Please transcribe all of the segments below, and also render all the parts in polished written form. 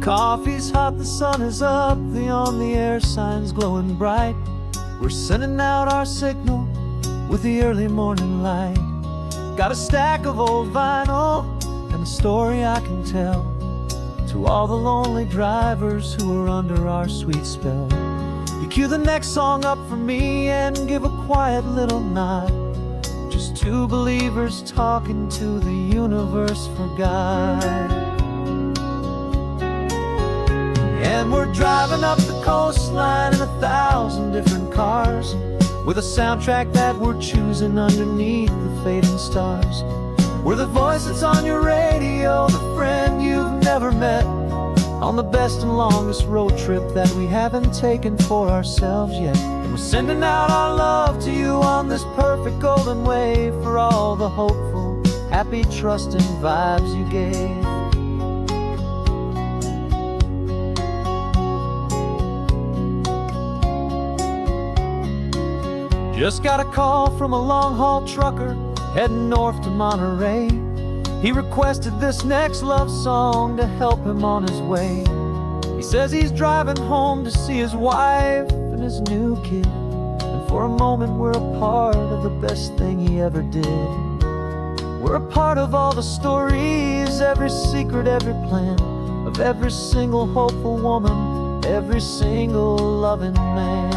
Coffee's hot, the sun is up, the on-the-air sign's glowing bright. We're sending out our signal with the early morning light. Got a stack of old vinyl and a story I can tell to all the lonely drivers who are under our sweet spell. You cue the next song up for me and give a quiet little nod. Just two believers talking to the universe for God. And we're driving up the coastline in 1,000 different cars, with a soundtrack that we're choosing underneath the fading stars. We're the voice that's on your radio, the friend you've never met, on the best and longest road trip that we haven't taken for ourselves yet. And we're sending out our love to you on this perfect golden wave, for all the hopeful, happy, trusting vibes you gave. Just got a call from a long-haul trucker heading north to Monterey. He requested this next love song to help him on his way. He says he's driving home to see his wife and his new kid, and for a moment we're a part of the best thing he ever did. We're a part of all the stories, every secret, every plan, of every single hopeful woman, every single loving man.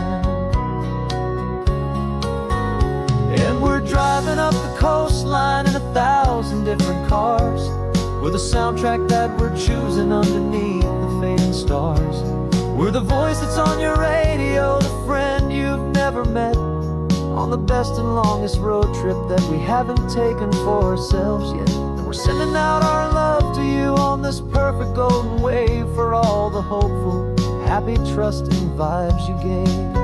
And we're driving up the coastline in 1,000 different cars, with a soundtrack that we're choosing underneath the fading stars. We're the voice that's on your radio, the friend you've never met, on the best and longest road trip that we haven't taken for ourselves yet. And we're sending out our love to you on this perfect golden wave, for all the hopeful, happy, trusting vibes you gave.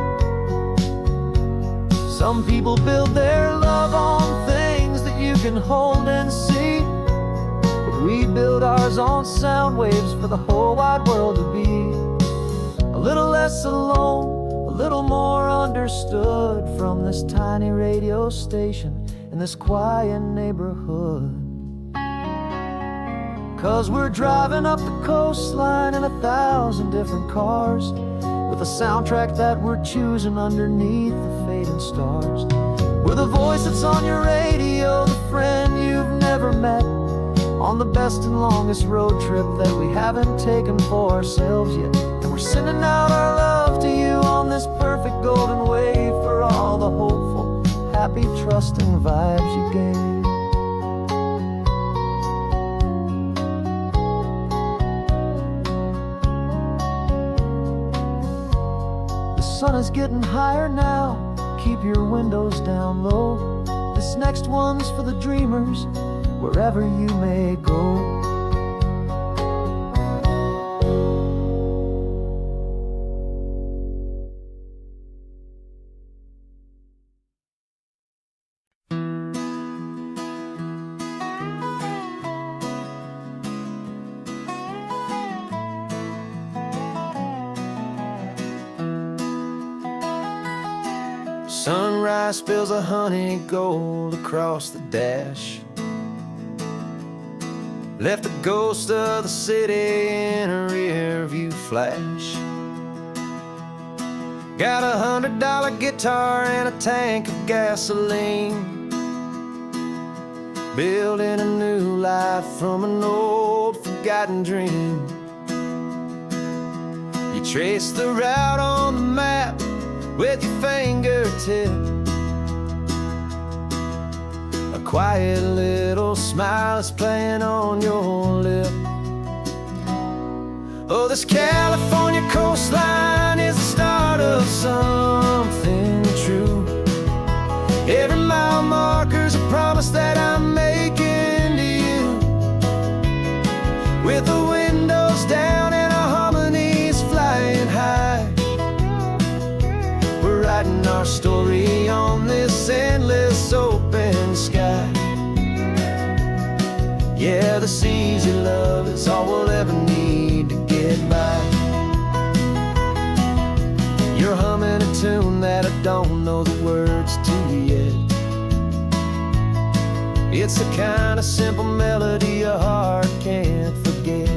Some people build their love on things that you can hold and see, but we build ours on sound waves for the whole wide world to be a little less alone, a little more understood, from this tiny radio station in this quiet neighborhood. 'Cause we're driving up the coastline in 1,000 different cars, with a soundtrack that we're choosing underneath the fading stars. We're the voice that's on your radio, the friend you've never met, on the best and longest road trip that we haven't taken for ourselves yet. And we're sending out our love to you on this perfect golden wave, for all the hopeful, happy, trusting vibes you gave. The sun is getting higher now, keep your windows down low. This next one's for the dreamers, wherever you may go. Sunrise spills a honey gold across the dash, left the ghost of the city in a rear view flash. Got a $100 guitar and a tank of gasoline, building a new life from an old forgotten dream. You trace the route on the map with your fingertip, a quiet little smile is playing on your lip. Oh, this California coastline is the start of something true. Every mile marker's a promise that I'm making to you, with the windows down and our harmonies flying high. Writing our story on this endless open sky. Yeah, this easy love is all we'll ever need to get by. You're humming a tune that I don't know the words to yet. It's the kind of simple melody your heart can't forget.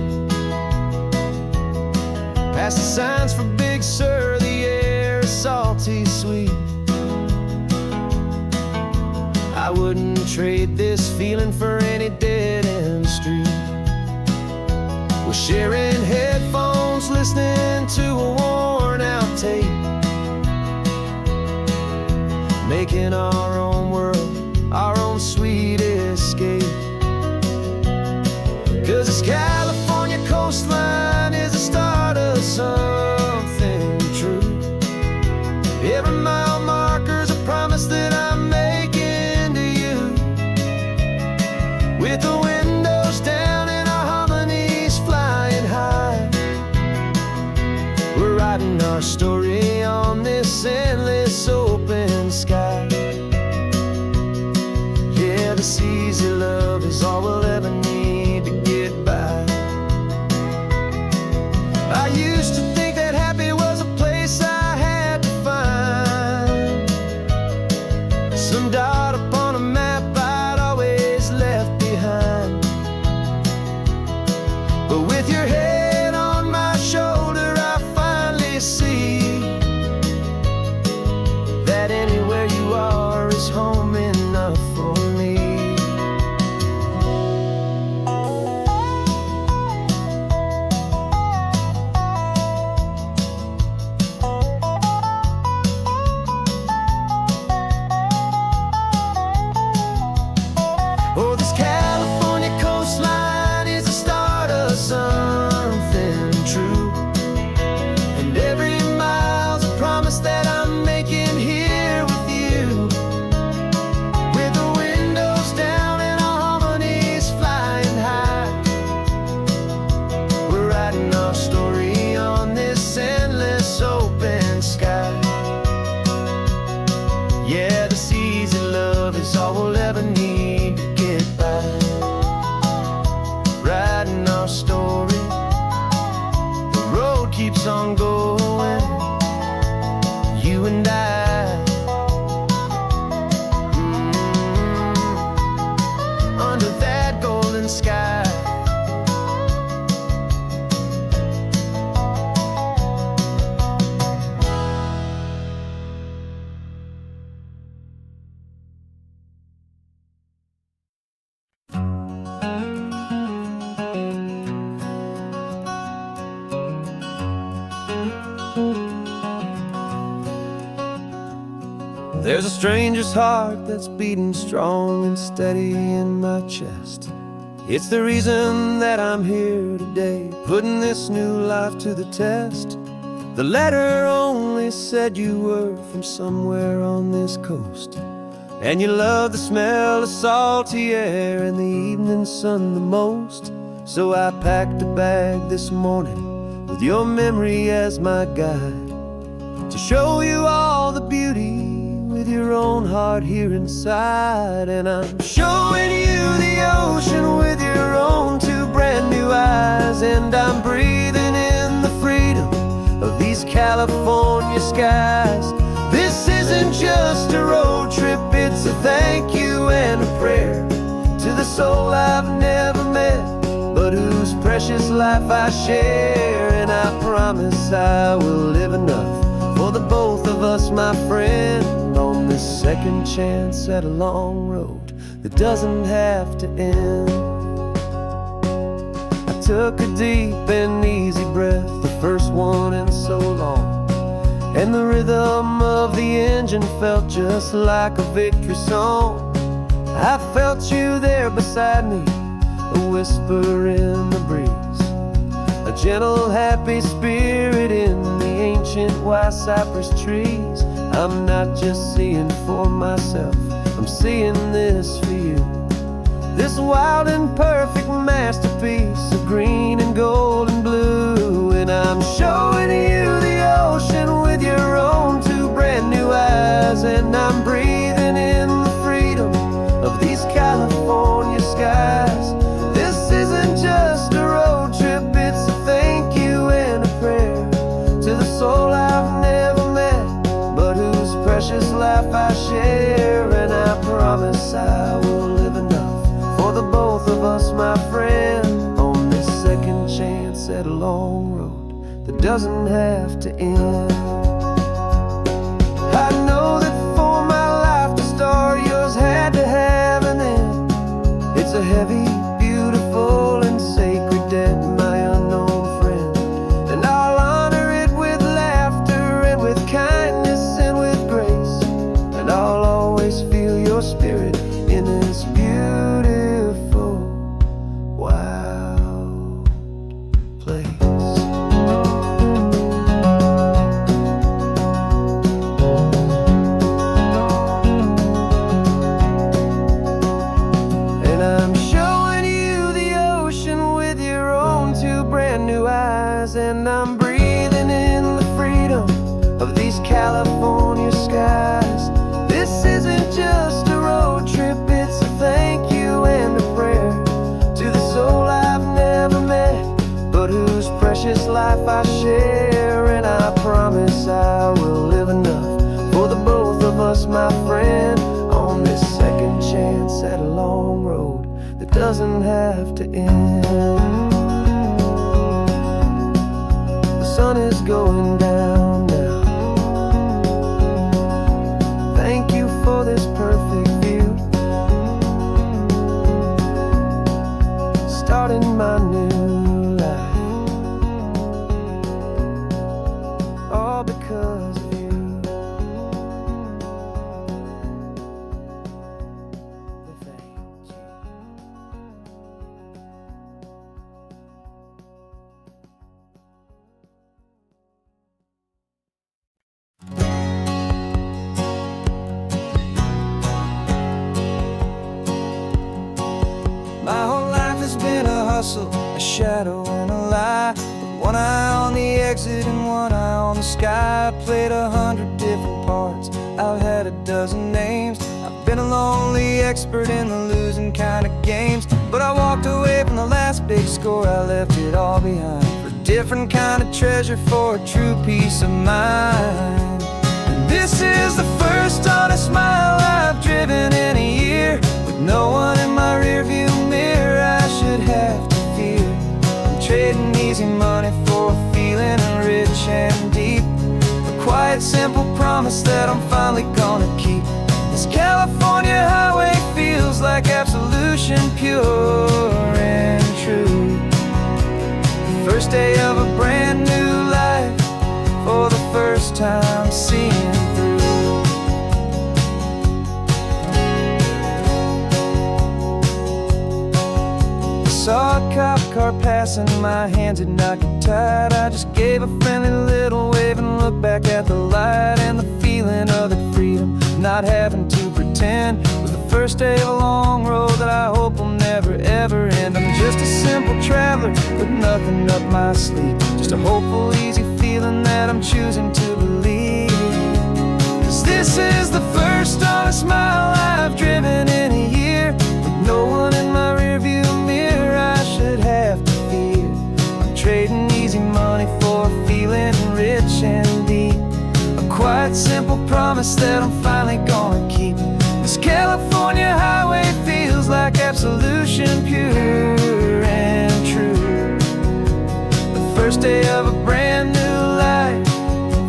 Past the signs for Big Sur, the air is salty sweet. I wouldn't trade this feeling for any dead-end street. We're sharing headphones, listening to a worn-out tape, making our own world, our own sweet escape. 'Cause this California coastline is the start of something true. Every mile marker's a promise that I'm making to you. With the windows down and our harmonies flying high, we're writing our story on this endless open sky. Yeah, this easy love is all we'll ever need to get by. I used to think that happy was a place I had to find, some dot upon a map I'd always left behind. But with your head on my shoulder, I finally see that anywhere you are is home enough for me. Oh, this California coastline is the start of something true, and every mile's a promise that I'm making here with you. With the windows down and our harmonies flying high, we're writing our story on this endless open sky. Yeah, this easy love is all we'll ever need to get by. Writing our story, the road keeps on going, you and I. Under that golden sky. There's a stranger's heart that's beating strong and steady in my chest. It's the reason that I'm here today, putting this new life to the test. The letter only said you were from somewhere on this coast, and you love the smell of salty air and the evening sun the most. So I packed a bag this morning with your memory as my guide, to show you all the beauty with your own heart here inside. And I'm showing you the ocean with your own two brand new eyes, and I'm breathing in the freedom of these California skies. This isn't just a road trip, it's a thank you and a prayer to the soul I've never met, but whose precious life I share. And I promise I will live enough for the both of us, my friend, on this second chance at a long road that doesn't have to end. I took a deep and easy breath, the first one in so long, and the rhythm of the engine felt just like a victory song. I felt you there beside me, a whisper in the breeze, a gentle happy spirit in the ancient white cypress trees. I'm not just seeing for myself, I'm seeing this for you. This wild and perfect masterpiece of green and gold and blue. And I'm showing you the ocean with your own two brand new eyes, and I'm breathing in the freedom of these California skies. This isn't just a road trip, it's a thank you and a prayer to the soul I've never met, but whose precious life I share. And I promise I will live enough for the both of us, my friend, on this second chance at a long road that that doesn't have to end. I know that for my life to start, yours had to have an end. It's a heavy, beautiful, and sacred debt, my unknown friend. And I'll honor it with laughter and with kindness and with grace. And I'll always feel your spirit in this beautiful, wild place. And I'm showing you the ocean with your own two brand new eyes. And I'm breathing in the freedom of these California skies. This isn't just a road trip, it's a thank you and a prayer to the soul I've never met, but whose precious life I share. And I promise I will live enough for the both of us, my friend, on this second chance at a long road that doesn't have to end. The sun is going down now. Thank you for this perfect view, starting my new life, all because of you. Thank you. My whole life has been a hustle, a shadow and a lie, with one eye on the exit and one eye on the sky. I played 100 different parts, I've had a dozen names. I've been a lonely expert in the losing kind of games, but I walked away from the last big score, I left it all behind for a different kind of treasure, for a true peace of mind. And this is the first honest smile I've driven in a year, with no one in my rearview mirror I should have to fear. I'm trading easy money for a feeling rich and deep, a quiet, simple promise that I'm finally gonna keep. This California highway feels like absolution, pure and true. The first day of a brand new life, for the first time seeing through. Saw a cop car passing, my hands had not got tied. I just gave a friendly little wave and looked back at the light. And the feeling of that freedom, not having to pretend, was the first day of a long road that I hope will never ever end. I'm just a simple traveler with nothing up my sleeve, just a hopeful, easy feeling that I'm choosing to believe. 'Cause this is the first honest mile I've driven in a year, with no one in my rearview mirror I should have to fear. I'm trading easy money for a feeling rich and deep, a quiet, simple promise that I'm finally gonna keep. This California highway feels like absolution, pure and true. The first day of a brand new life,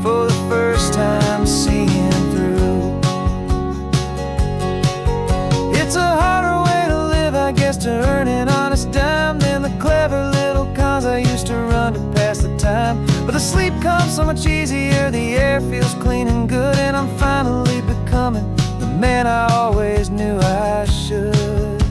for the first time seeing through. It's a harder way to live, I guess, to earn an honest dime than the clever little cons I used to run to pass the time. But the sleep comes so much easier, the air feels clean and good, and I'm finally becoming the man I always knew I should.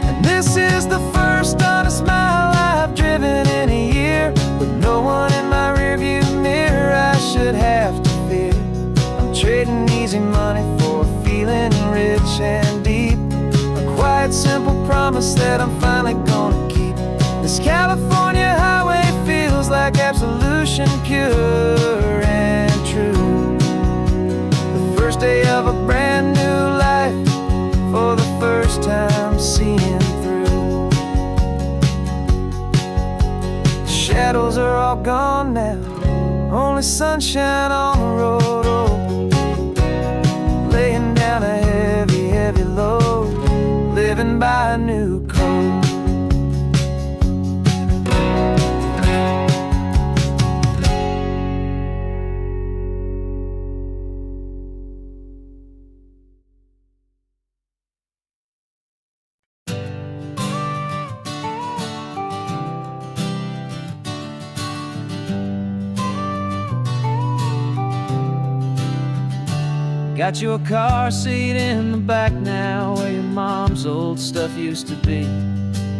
And this is the first honest mile I've driven in a year, with no one in my rearview mirror I should have to fear. I'm trading easy money for a feeling rich and deep, a quiet, simple promise that I'm finally gonna keep. This California highway feels like absolution, pure and true. The first day of a brand new life, for the first time seeing through. The shadows are all gone now, only sunshine on the road, oh, laying down a heavy, heavy and buy a new coat. Got your car seat in the back now, where your mom's old stuff used to be.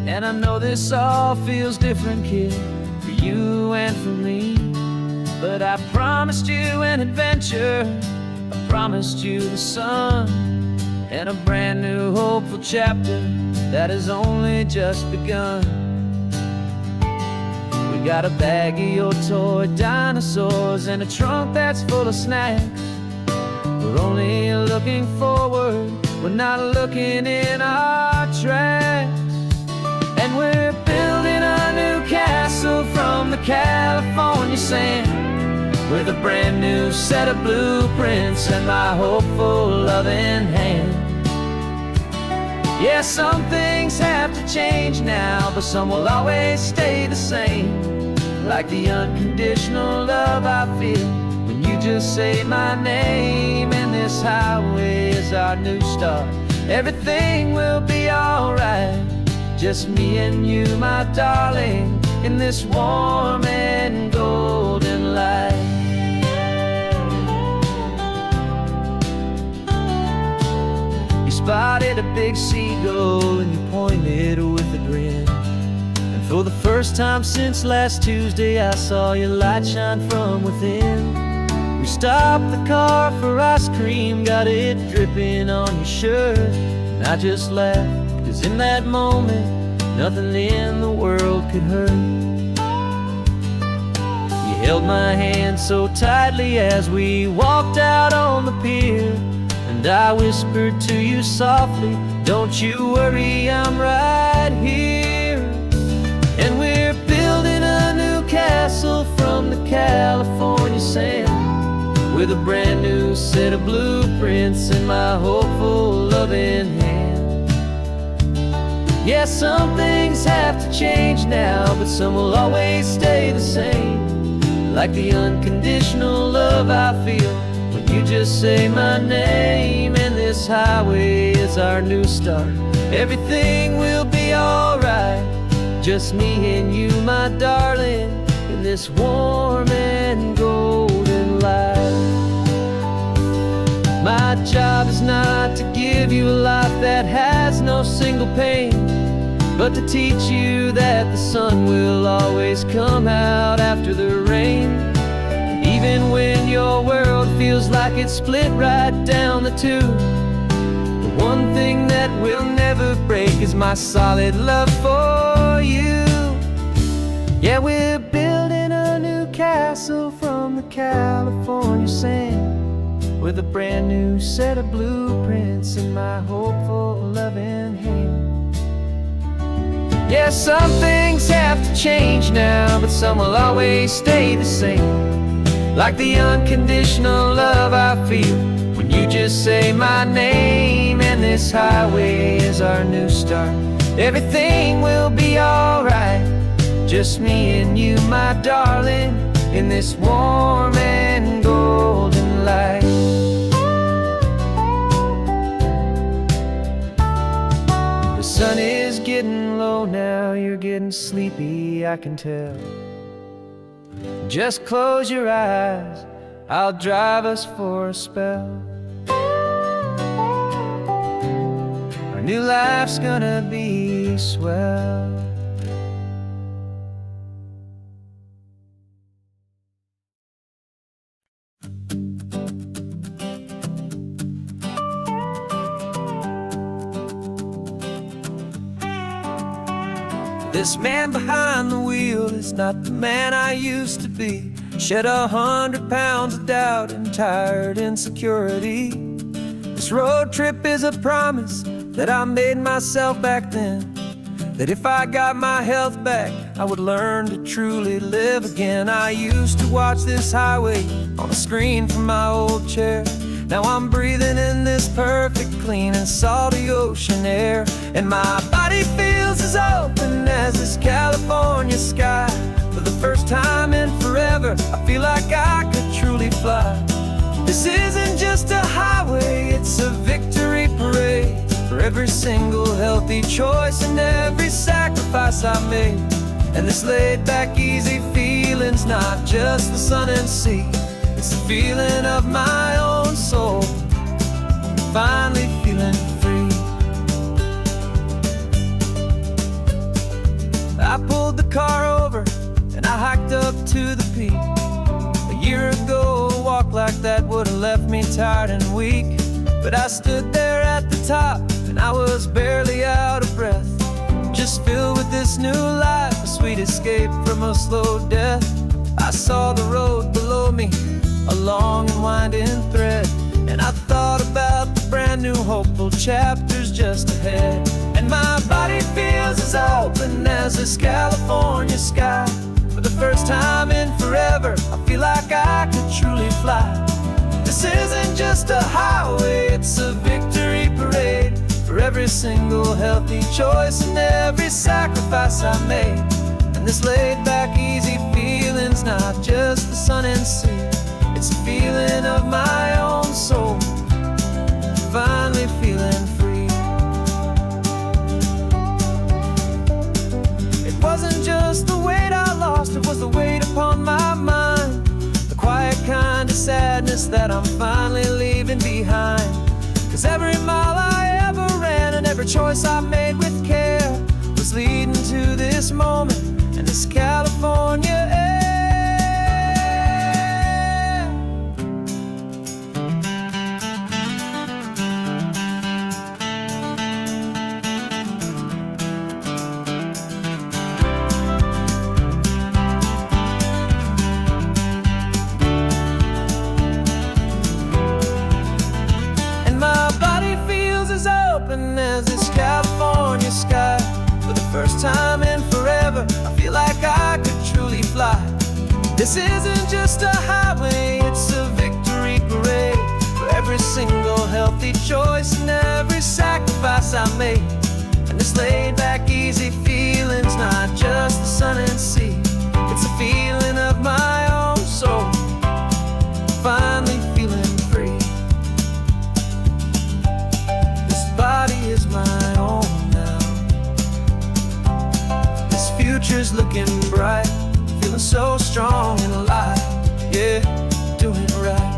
And I know this all feels different, kid, for you and for me. But I promised you an adventure, I promised you the sun, and a brand new hopeful chapter that has only just begun. We got a bag of your toy dinosaurs and a trunk that's full of snacks. We're only looking forward, we're not looking in our tracks. And we're building a new castle from the California sand, with a brand new set of blueprints and my hopeful loving hand. Yeah, some things have to change now, but some will always stay the same. Like the unconditional love I feel when you just say my name. And this highway is our new start. Everything will be alright, just me and you, my darling, in this warm and golden light. You spotted a big seagull and you pointed with a grin. And for the first time since last Tuesday, I saw your light shine from within. We stopped the car for ice cream, got it dripping on your shirt. And I just laughed, 'cause in that moment, nothing in the world could hurt. You held my hand so tightly as we walked out on the pier, and I whispered to you softly, don't you worry, I'm right here. And we're building a new castle from the California sand, with a brand new set of blueprints in my hopeful loving hand. Yeah, some things have to change now, but some will always stay the same. Like the unconditional love I feel when you just say my name. And this highway is our new start. Everything will be alright, just me and you, my darling, in this warm and golden light. My job is not to give you a life that has no single pain, but to teach you that the sun will always come out after the rain. And even when your world feels like it's split right down the tube, the one thing that will never break is my solid love for you. Yeah, we're building a new castle from the California sand, with a brand new set of blueprints in my hopeful loving hand. Yeah, some things have to change now, but some will always stay the same. Like the unconditional love I feel when you just say my name. And this highway is our new start. Everything will be alright, just me and you, my darling, in this warm and golden light. The sun is getting low now, you're getting sleepy, I can tell. Just close your eyes, I'll drive us for a spell. Our new life's gonna be swell. This man behind the wheel is not the man I used to be. Shed 100 pounds of doubt and tired insecurity. This road trip is a promise that I made myself back then, that if I got my health back, I would learn to truly live again. I used to watch this highway on a screen from my old chair, Now I'm breathing in this perfect, clean and salty ocean air, and my body feels as open as this California sky. For the first time in forever, I feel like I could truly fly. This isn't just a highway, it's a victory parade for every single healthy choice and every sacrifice I made. And this laid-back, easy feeling's not just the sun and sea, it's the feeling of my own soul, finally feeling free. I pulled the car over and I hiked up to the peak. A year ago, a walk like that would have left me tired and weak. But I stood there at the top and I was barely out of breath, just filled with this new life, a sweet escape from a slow death. I saw the road below me, a long and winding thread, and I thought about the brand new hopeful chapters just ahead. And my body feels as open as this California sky. For the first time in forever, I feel like I could truly fly. This isn't just a highway, it's a victory parade for every single healthy choice and every sacrifice I made. And this laid-back, easy feeling's not just the sun and sea, it's a feeling of my own soul, finally feeling free. It wasn't just the weight I lost, it was the weight upon my mind, the quiet kind of sadness that I'm finally leaving behind. 'Cause every mile I ever ran and every choice I made with care was leading to this moment and this California air. As this California sky. For the first time in forever, I feel like I could truly fly. This isn't just a highway, it's a victory parade for every single healthy choice and every sacrifice I made. And this laid-back, easy feeling's not just the sun and sea, it's a feeling of my own soul, finally feeling free. Body is my own now. This future's looking bright, feeling so strong and alive. Yeah, doing it right.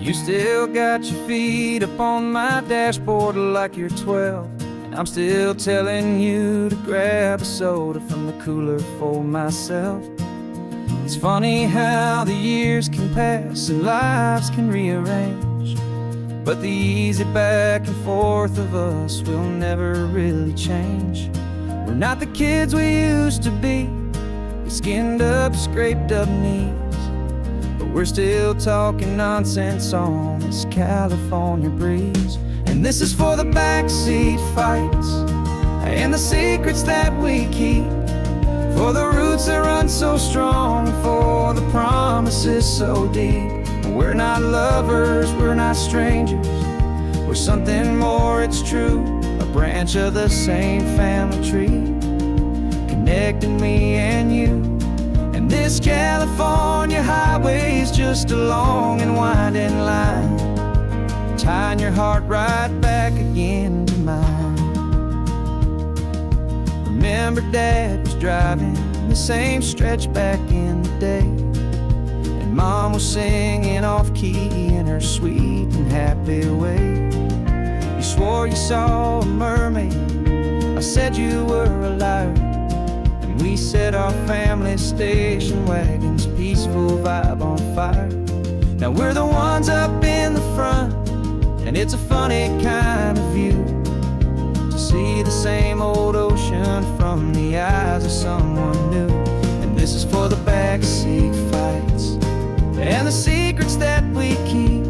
You still got your feet up on my dashboard like you're 12, and I'm still telling you to grab a soda from the cooler for myself. It's funny how the years can pass and lives can rearrange, but the easy back and forth of us will never really change. We're not the kids we used to be, with skinned up, scraped up knees, but we're still talking nonsense on this California breeze. And this is for the backseat fights and the secrets that we keep, for the roots that run so strong, for the promises so deep. We're not lovers, we're not strangers, we're something more, it's true, a branch of the same family tree, connecting me and you. And this California highway is just a long and winding line, tying your heart right back again to mine. Remember Dad was driving the same stretch back in the day, and Mom was singing off-key in her sweet and happy way. You swore you saw a mermaid, I said you were a liar, and we set our family station wagon's peaceful vibe on fire. Now we're the ones up in the front, and it's a funny kind of view to see the same old ocean from the eyes of someone new. And this is for the backseat fights and the secrets that we keep,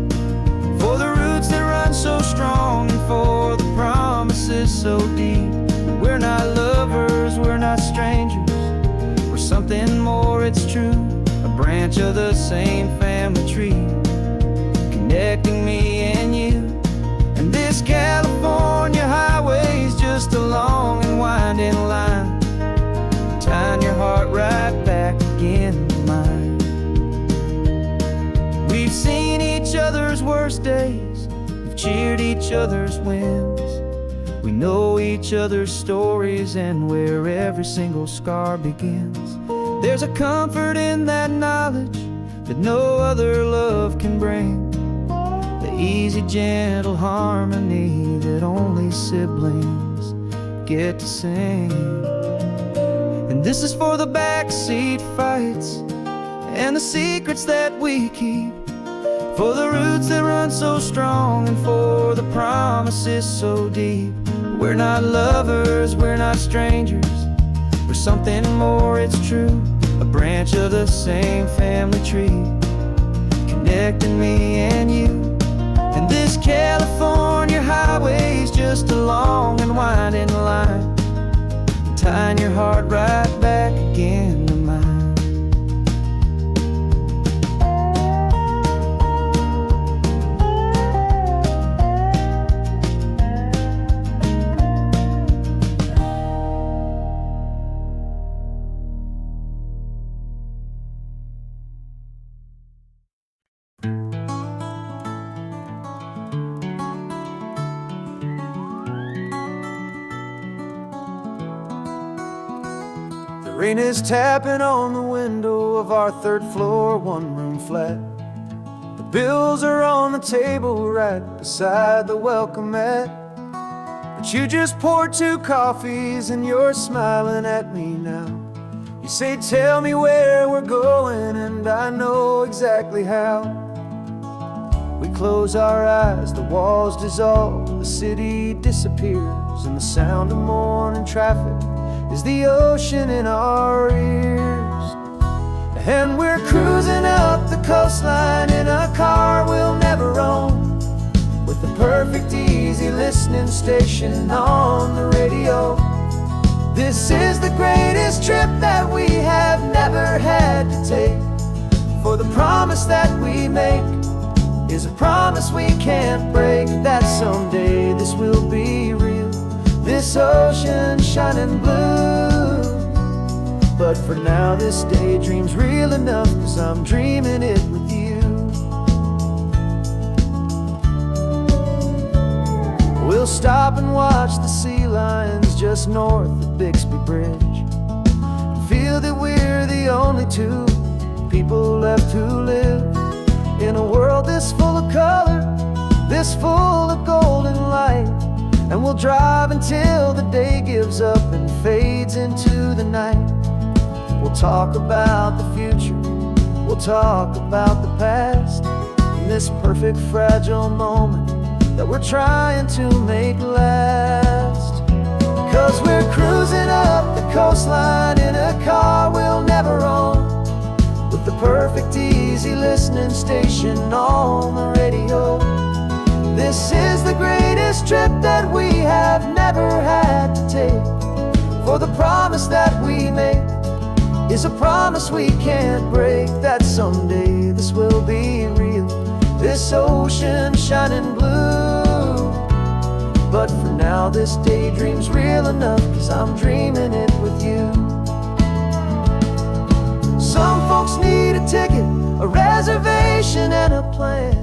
for the roots that run so strong and for the promises so deep. We're not lovers, we're not strangers, we're something more, it's true. A branch of the same family tree, connecting me and you. And this California highway's just a long and winding line, tying your heart right back again to mine. We've seen each other's worst days, we've cheered each other's wins. We know each other's stories and where every single scar begins. There's a comfort in that knowledge that no other love can bring, the easy, gentle harmony that only siblings get to sing. And this is for the backseat fights and the secrets that we keep, for the roots that run so strong and for the promises so deep. We're not lovers, we're not strangers, we're something more, it's true. A branch of the same family tree, connecting me and you. And this California highway's just a long and winding line, tying your heart right back again to mine. Rain is tapping on the window of our third floor, one-room flat. The bills are on the table right beside the welcome mat. But you just poured 2 coffees and you're smiling at me now. You say, tell me where we're going, and I know exactly how. We close our eyes, the walls dissolve, the city disappears, and the sound of morning traffic is the ocean in our ears. And we're cruising up the coastline in a car we'll never own, with the perfect easy listening station on the radio. This is the greatest trip that we have never had to take, for the promise that we make is a promise we can't break, that someday this will be real, this ocean shining blue. But for now this daydream's real enough, 'cause I'm dreaming it with you. We'll stop and watch the sea lions just north of Bixby Bridge, feel that we're the only 2 people left who live in a world this full of color, this full of golden light. And we'll drive until the day gives up and fades into the night. We'll talk about the future, we'll talk about the past, in this perfect fragile moment that we're trying to make last. 'Cause we're cruising up the coastline in a car we'll never own, with the perfect easy listening station on the radio. This is the greatest trip that we have never had to take, for the promise that we make is a promise we can't break, that someday this will be real, this ocean shining blue. But for now this daydream's real enough, 'cause I'm dreaming it with you. Some folks need a ticket, a reservation and a plan,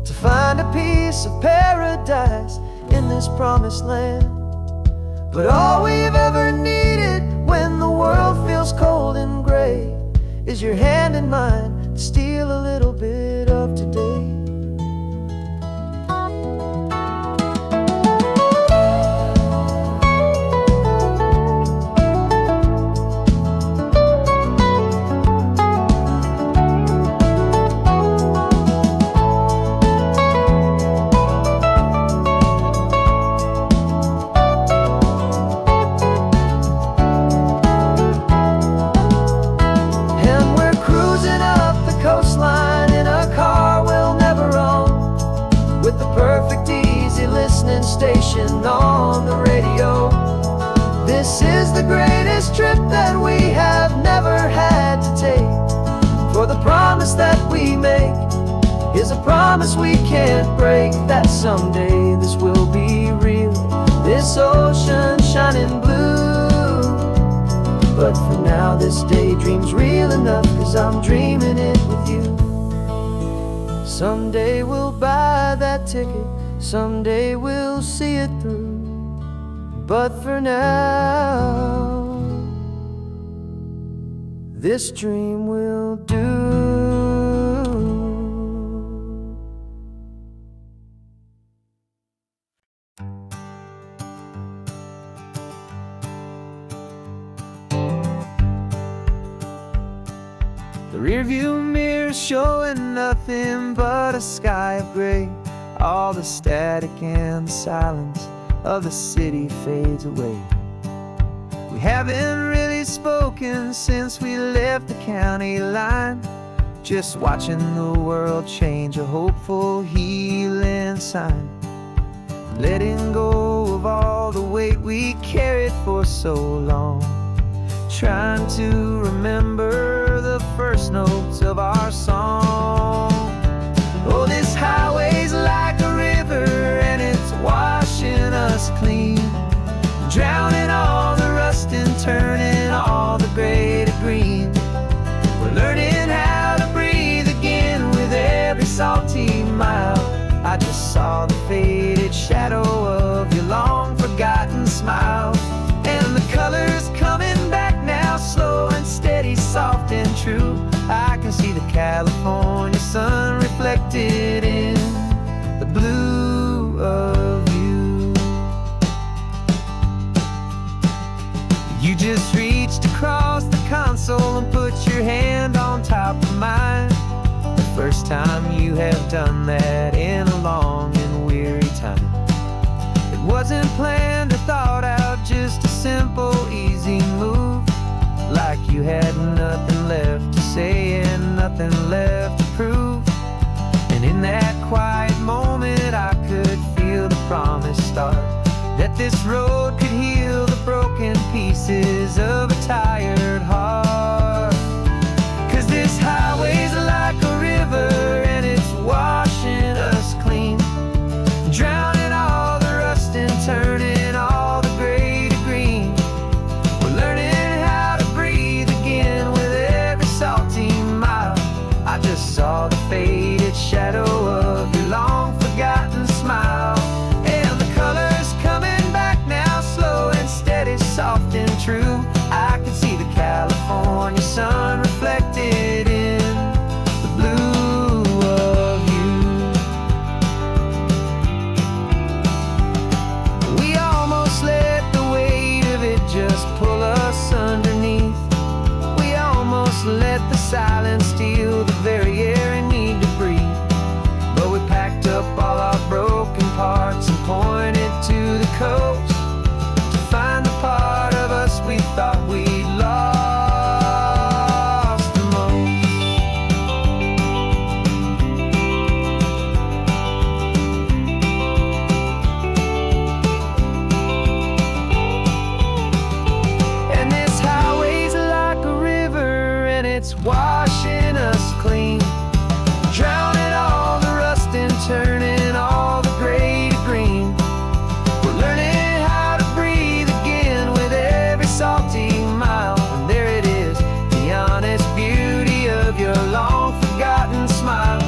to find a piece of paradise in this promised land. But all we've ever needed when the world feels cold and gray is your hand in mine to steal a little bit of today. station on the radio. This is the greatest trip that we have never had to take. For the promise that we make is a promise we can't break, that someday this will be real, this ocean shining blue. But for now this daydream's real enough, 'cause I'm dreaming it with you. Someday we'll buy that ticket, someday we'll see it through. But for now, this dream will do. The rearview mirror showing nothing but a sky of gray. All the static and the silence of the city fades away. We haven't really spoken since we left the county line, just watching the world change, a hopeful healing sign. Letting go of all the weight we carried for so long, trying to remember the first notes of our song. Oh, this highway's like a river and it's washing us clean, drowning all the rust and turning all the gray to green. We're learning how to breathe again with every salty mile. I just saw the faded shadow of your long forgotten smile, and the colors coming back now, slow and steady, soft and true. I can see the California sun reflected in the blue of you. You just reached across the console and put your hand on top of mine. The first time you have done that in a long and weary time. It wasn't planned or thought out, just a simple, easy move. Like you had nothing left to say and nothing left to prove. And in that quiet moment I could feel the promise start, that this road could heal the broken pieces of a tired heart. 'Cause this highway's like a river and it's washing us clean, drowning all the rust and turning all the gray to green. We're learning how to breathe again with every salty mile. I just saw the faded shadow of your long forgotten smile, and the colors coming back now, slow and steady, soft and true. I can see the California sun reflected in the blue of you. We almost let the weight of it just pull us underneath. We almost let the silence steal the very air I need to breathe. But we packed up all our broken parts and pointed to the coast to find the part of us we thought we'd lost the most. And this highway's like a river and it's washing us clean, drowning all the rust and turning all the gray to green. We're learning how to breathe again with every salty mile. And there it is, the honest beauty of your long forgotten smile.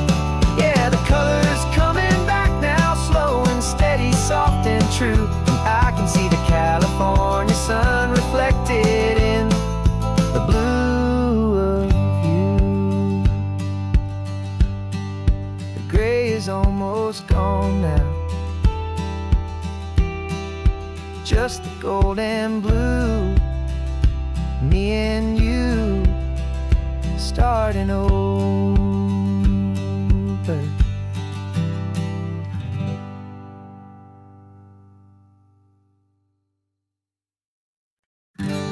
Yeah, the colors coming back now, slow and steady, soft and true. I can see the California sun reflected in the blue of you. The gray is almost gone now, just the gold and blue. Me and you starting over.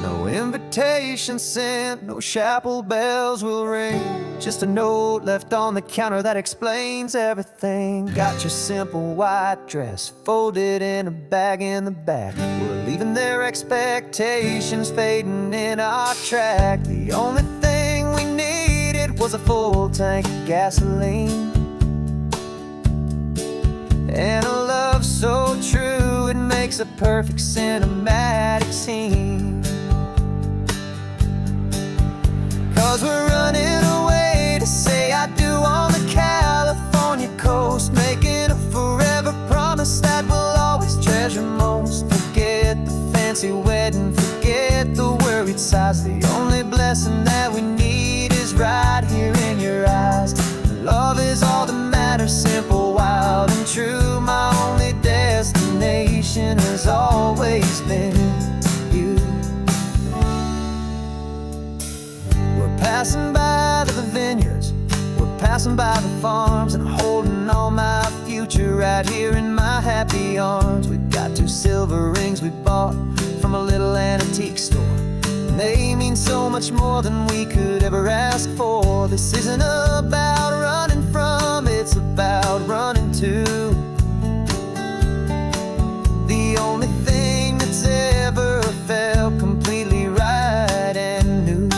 No invitation sent, no chapel bells will ring. Just a note left on the counter that explains everything. Got your simple white dress folded in a bag in the back. We're leaving their expectations fading in our track. The only thing we needed was a full tank of gasoline, and a love so true it makes a perfect cinematic scene. 'Cause we're running away to say I do on the California coast, making a forever promise that we'll always treasure most. Forget the fancy wedding, forget the worried sighs. The only blessing that we need is right here in your eyes. Love is all that matters, simple, wild, and true. My only destination has always been you. We're passing by the vineyards, we're passing by the farms, and holding on my future right here in my happy arms. We've got 2 silver rings we bought from a little antique store, and they mean so much more than we could ever ask for. This isn't about running from, it's about running to the only thing that's ever felt completely right and new.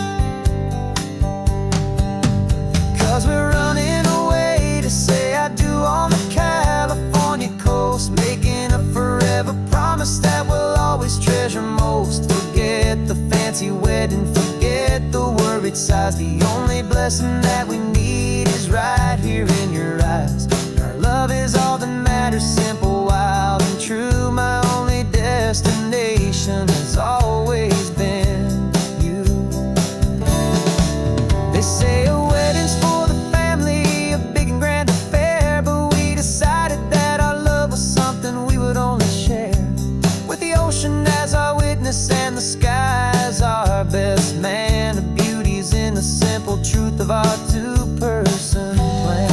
'Cause we're running away to say I do on the California coast, making a forever promise that we'll always treasure most. Forget the fancy wedding, forget the worried sighs. The only blessing that we need is right here in your eyes. Our love is all that matters, simple, wild, and true. My only destination has always been you. They say a wedding's for the family, a big and grand affair, but we decided that our love was something we would only share with the ocean as our witness and the sky as our best man. The beauty's in the simple truth of our 2-person plan.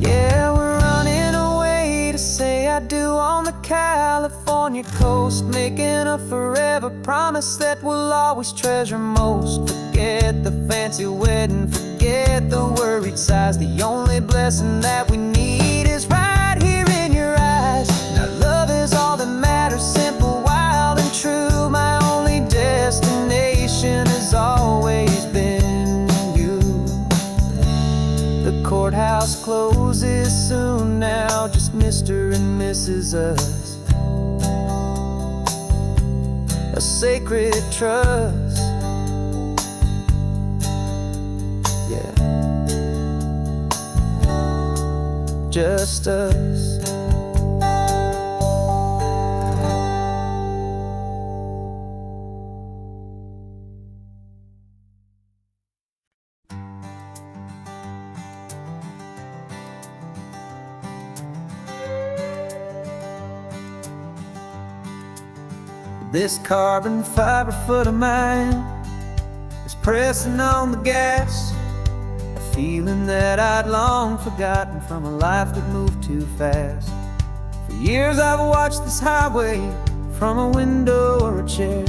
Yeah, we're running away to say I do on the California coast, making a forever promise that we'll always treasure most. Forget the fancy wedding, forget the worried sighs. The only blessing that we need is right here in your eyes. Now love is all that matters, simple, wild, and true. My only destination has always been you. The courthouse closes soon now, just Mr. and Mrs. Us. A sacred trust, yeah, just us. This carbon fiber foot of mine is pressing on the gas, a feeling that I'd long forgotten from a life that moved too fast. For years I've watched this highway from a window or a chair,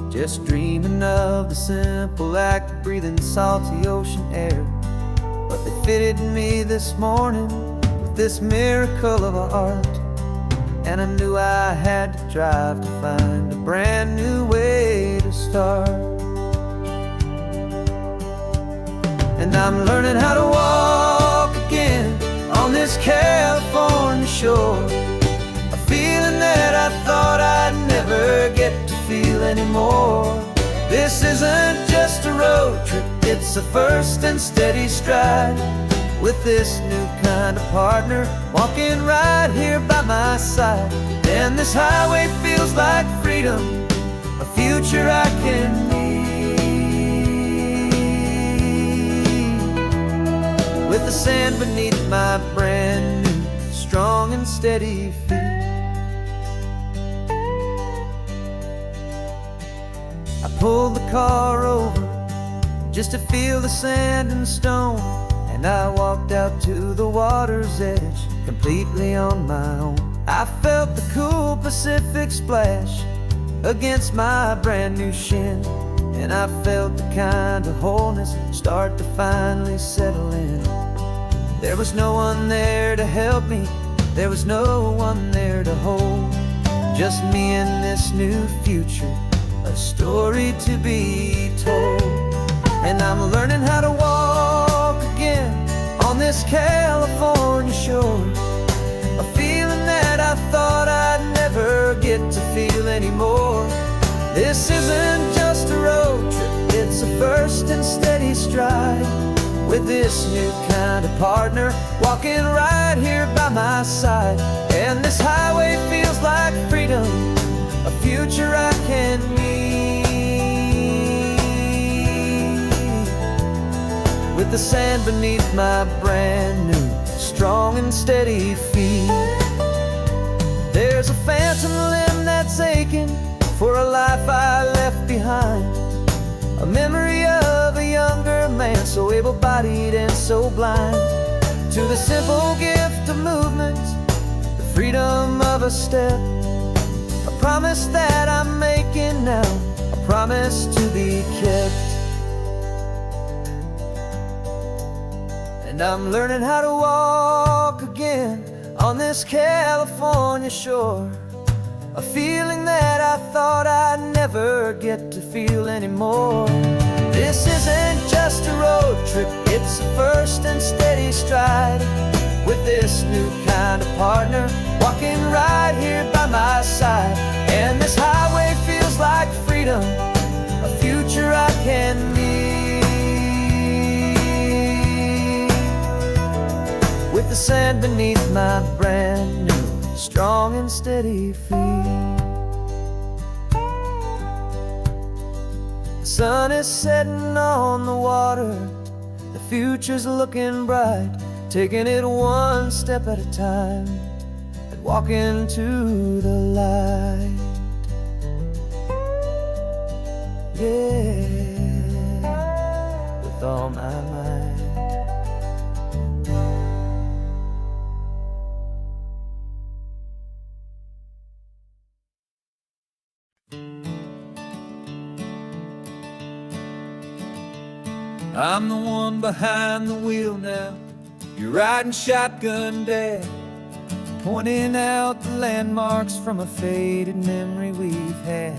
just dreaming of the simple act of breathing salty ocean air. But they fitted me this morning with this miracle of art, and I knew I had to drive to find a brand new way to start. And I'm learning how to walk again on this California shore, a feeling that I thought I'd never get to feel anymore. This isn't just a road trip, it's a first and steady stride, with this new kind of partner walking right here by my side. And this highway feels like freedom, a future I can need, with the sand beneath my brand new strong and steady feet. I pulled the car over just to feel the sand and stone, and I walked out to the water's edge completely on my own. I felt the cool Pacific splash against my brand new shin, and I felt the kind of wholeness start to finally settle in. There was no one there to help me, there was no one there to hold, just me and this new future, a story to be told. And I'm learning how to walk again on this California shore, a feeling that I thought I'd never get to feel anymore. This isn't just a road trip, it's a first and steady stride, with this new kind of partner walking right here by my side. And this highway feels like freedom, a future I can meet, with the sand beneath my brand new, strong and steady feet. There's a phantom limb that's aching for a life I left behind, a memory of a younger man, so able-bodied and so blind, to the simple gift of movement, the freedom of a step, a promise that I'm making now, a promise to be kept. And I'm learning how to walk again on this California shore, a feeling that I thought I'd never get to feel anymore. This isn't just a road trip, it's a first and steady stride, with this new kind of partner walking right here by my side. And this highway feels like freedom, a future I can meet, with the sand beneath my brand new, strong and steady feet. The sun is setting on the water, the future's looking bright, taking it one step at a time and walking to the light. Yeah, with all my might. I'm the one behind the wheel now, you're riding shotgun, Dad, pointing out the landmarks from a faded memory we've had.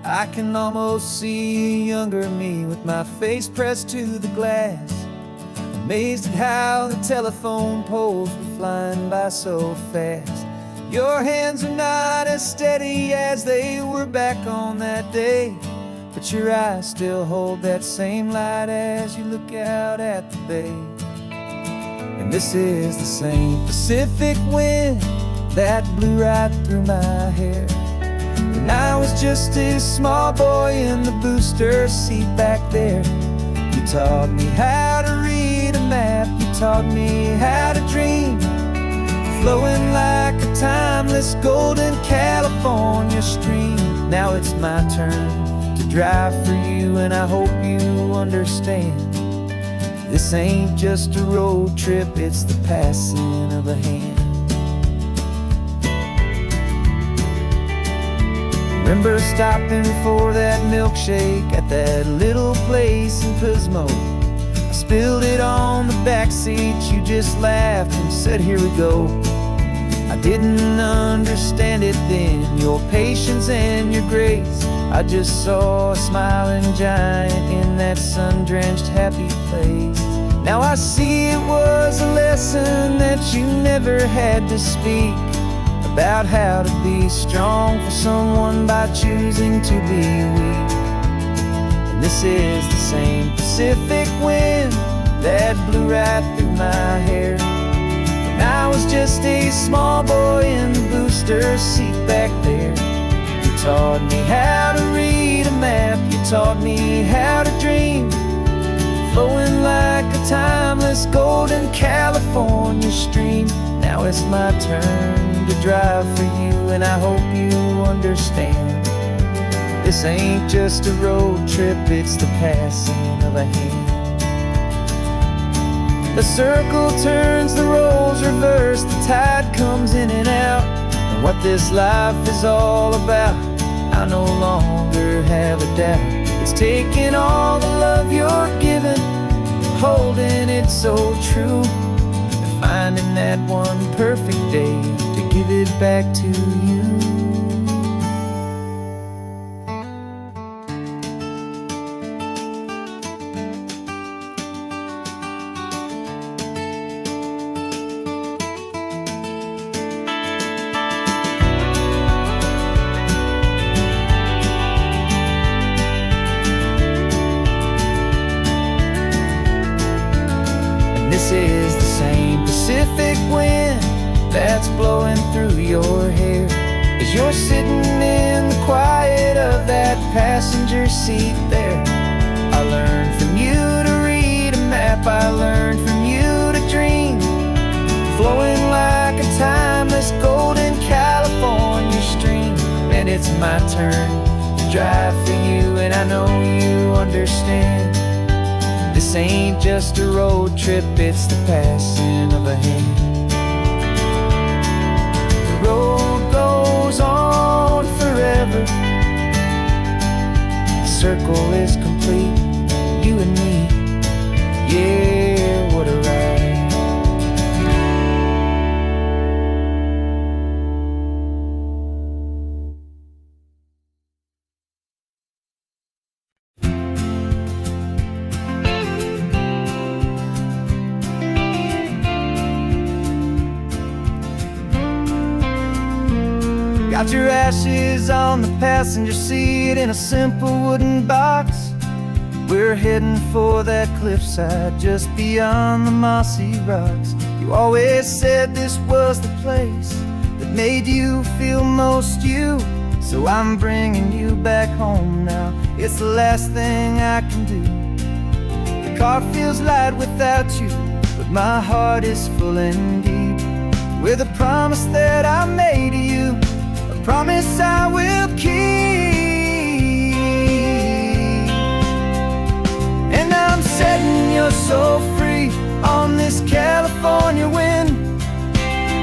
I can almost see a younger me with my face pressed to the glass, amazed at how the telephone poles were flying by so fast. Your hands are not as steady as they were back on that day, but your eyes still hold that same light as you look out at the bay. And this is the same Pacific wind that blew right through my hair when I was just a small boy in the booster seat back there. You taught me how to read a map, you taught me how to dream, flowing like a timeless golden California stream. Now it's my turn to drive for you, and I hope you understand, this ain't just a road trip, it's the passing of a hand. Remember stopping for that milkshake at that little place in Pismo? I spilled it on the back seat, you just laughed and said, here we go. I didn't understand it then, your patience and your grace. I just saw a smiling giant in that sun-drenched happy place. Now I see it was a lesson that you never had to speak, about how to be strong for someone by choosing to be weak. And this is the same Pacific wind that blew right through my hair when I was just a small boy in the booster seat back there. You taught me how to read a map, you taught me how to dream, flowing like a timeless golden California stream. Now it's my turn to drive for you, and I hope you understand, This ain't just a road trip, it's the passing of a hand. The circle turns, the roles reverse, the tide comes in and out. And what this life is all about, I no longer have a doubt. It's taking all the love you're given, holding it so true, and finding that one perfect day to give it back to you. This is the same Pacific wind that's blowing through your hair as you're sitting in the quiet of that passenger seat there. I learned from you to read a map, I learned from you to dream, flowing like a timeless golden California stream. And it's my turn to drive for you, and I know you understand. This ain't just a road trip, it's the passing of a hand. The road goes on forever, the circle is complete, you and me, yeah, what a ride. Got your ashes on the passenger seat in a simple wooden box. We're heading for that cliffside just beyond the mossy rocks. You always said this was the place that made you feel most you, so I'm bringing you back home now. It's the last thing I can do. The car feels light without you, but my heart is full and deep with a promise that I made to you, promise I will keep. And I'm setting your soul free on this California wind,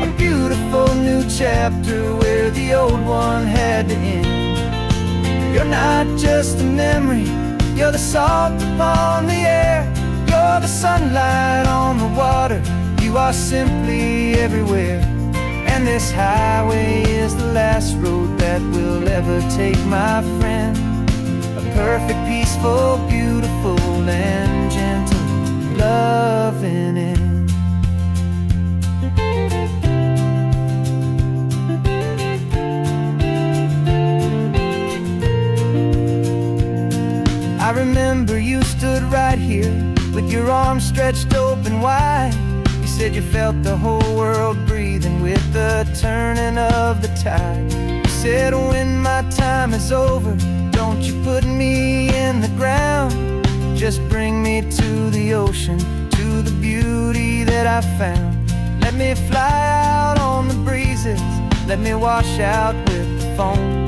a beautiful new chapter where the old one had to end. You're not just a memory, you're the salt upon the air, you're the sunlight on the water, you are simply everywhere. And this highway is the last road that we'll ever take, my friend. A perfect, peaceful, beautiful, and gentle loving end. I remember you stood right here with your arms stretched open wide. You said you felt the whole world breathing with the turning of the tide. You said when my time is over, don't you put me in the ground, just bring me to the ocean, to the beauty that I found. Let me fly out on the breezes, let me wash out with the foam.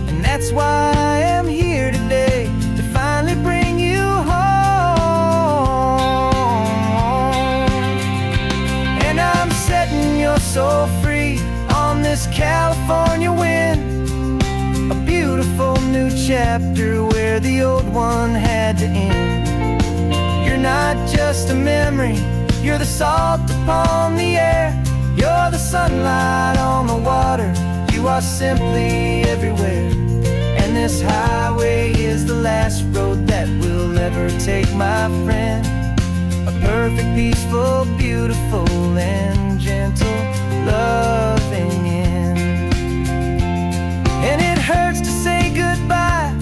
And that's why I am here today, to finally bring you home. And I'm setting your soul free on this California wind, a beautiful new chapter where the old one had to end. You're not just a memory, you're the salt upon the air, you're the sunlight on the water, you are simply everywhere. And this highway is the last road that we'll ever take, my friend. A perfect, peaceful, beautiful, and gentle loving end. And it hurts to say goodbye,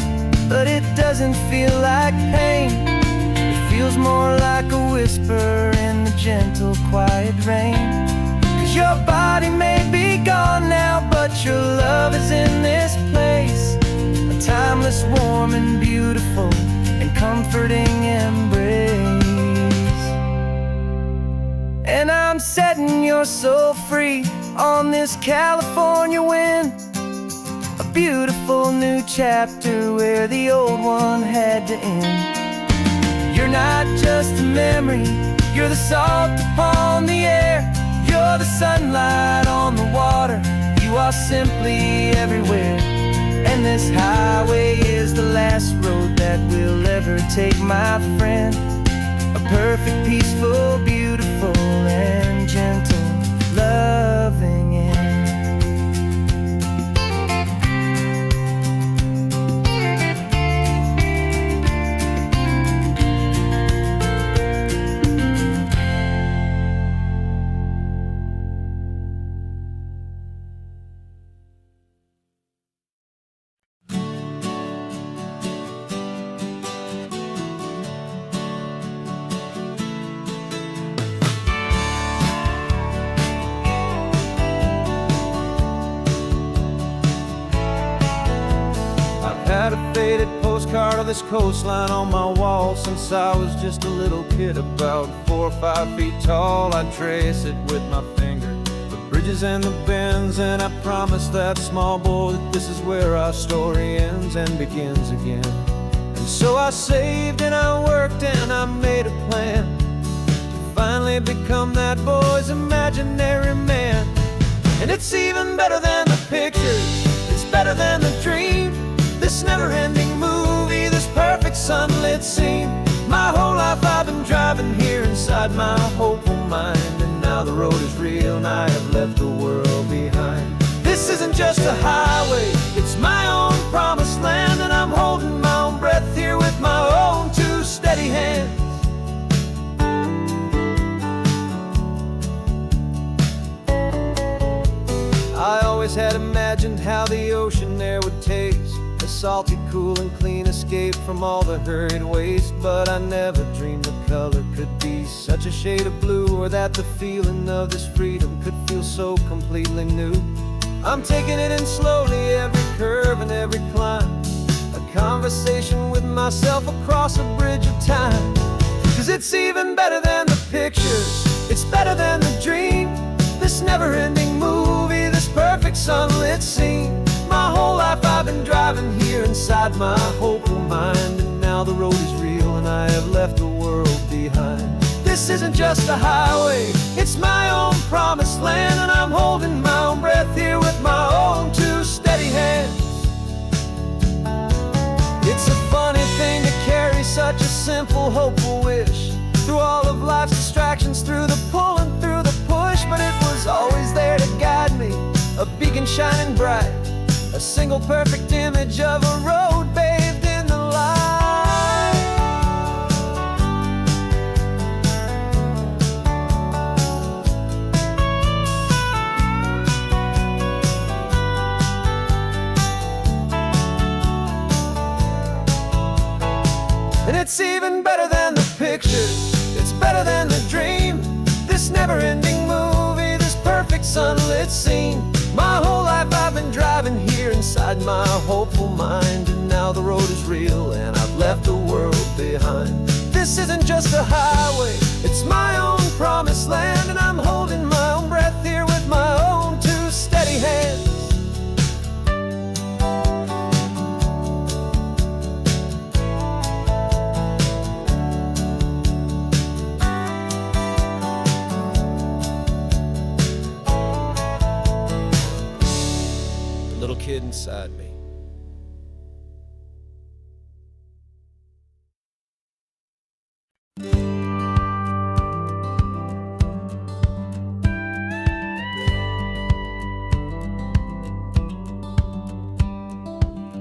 but it doesn't feel like pain. It feels more like a whisper in the gentle, quiet rain. 'Cause your body may be gone now, but your love is in this place, a timeless, warm, and beautiful, and comforting embrace. And I'm setting your soul free on this California wind, a beautiful new chapter where the old one had to end. You're not just a memory, you're the salt upon the air. You're the sunlight on the water, you are simply everywhere. And this highway is the last road that we'll ever take, my friend. A perfect, peaceful, beautiful, and gentle, loving end. Had a faded postcard of this coastline on my wall since I was just a little kid, about 4 or 5 feet tall. I'd trace it with my finger, the bridges and the bends, and I promised that small boy that this is where our story ends and begins again. And so I saved and I worked and I made a plan to finally become that boy's imaginary man. And it's even better than the pictures, it's better than the dream. This never-ending movie, this perfect sunlit scene. My whole life I've been driving here inside my hopeful mind, and now the road is real and I have left the world behind. This isn't just a highway, it's my own promised land, and I'm holding my own breath here with my own 2 steady hands. I always had imagined how the ocean there would taste, a salty, cool, and clean escape from all the hurried waste. But I never dreamed the color could be such a shade of blue, or that the feeling of this freedom could feel so completely new. I'm taking it in slowly, every curve and every climb, a conversation with myself across a bridge of time. 'Cause it's even better than the pictures, it's better than the dream. This never-ending movie, this perfect sunlit scene. My whole life I've been driving here inside my hopeful mind, and now the road is real and I have left the world behind. This isn't just a highway, it's my own promised land, and I'm holding my own breath here with my own 2 steady hands. It's a funny thing to carry such a simple, hopeful wish through all of life's distractions, through the pull and through the push. But it was always there to guide me, a beacon shining bright, a single perfect image of a road bathed in the light. And it's even better than the pictures, it's better than the dream. This never-ending movie, this perfect sunlit scene. My whole life I've been driving here inside my hopeful mind, and now the road is real and I've left the world behind. This isn't just a highway, it's my own promised land, and I'm holding my own breath here with my own 2 steady hands. Little kid inside me.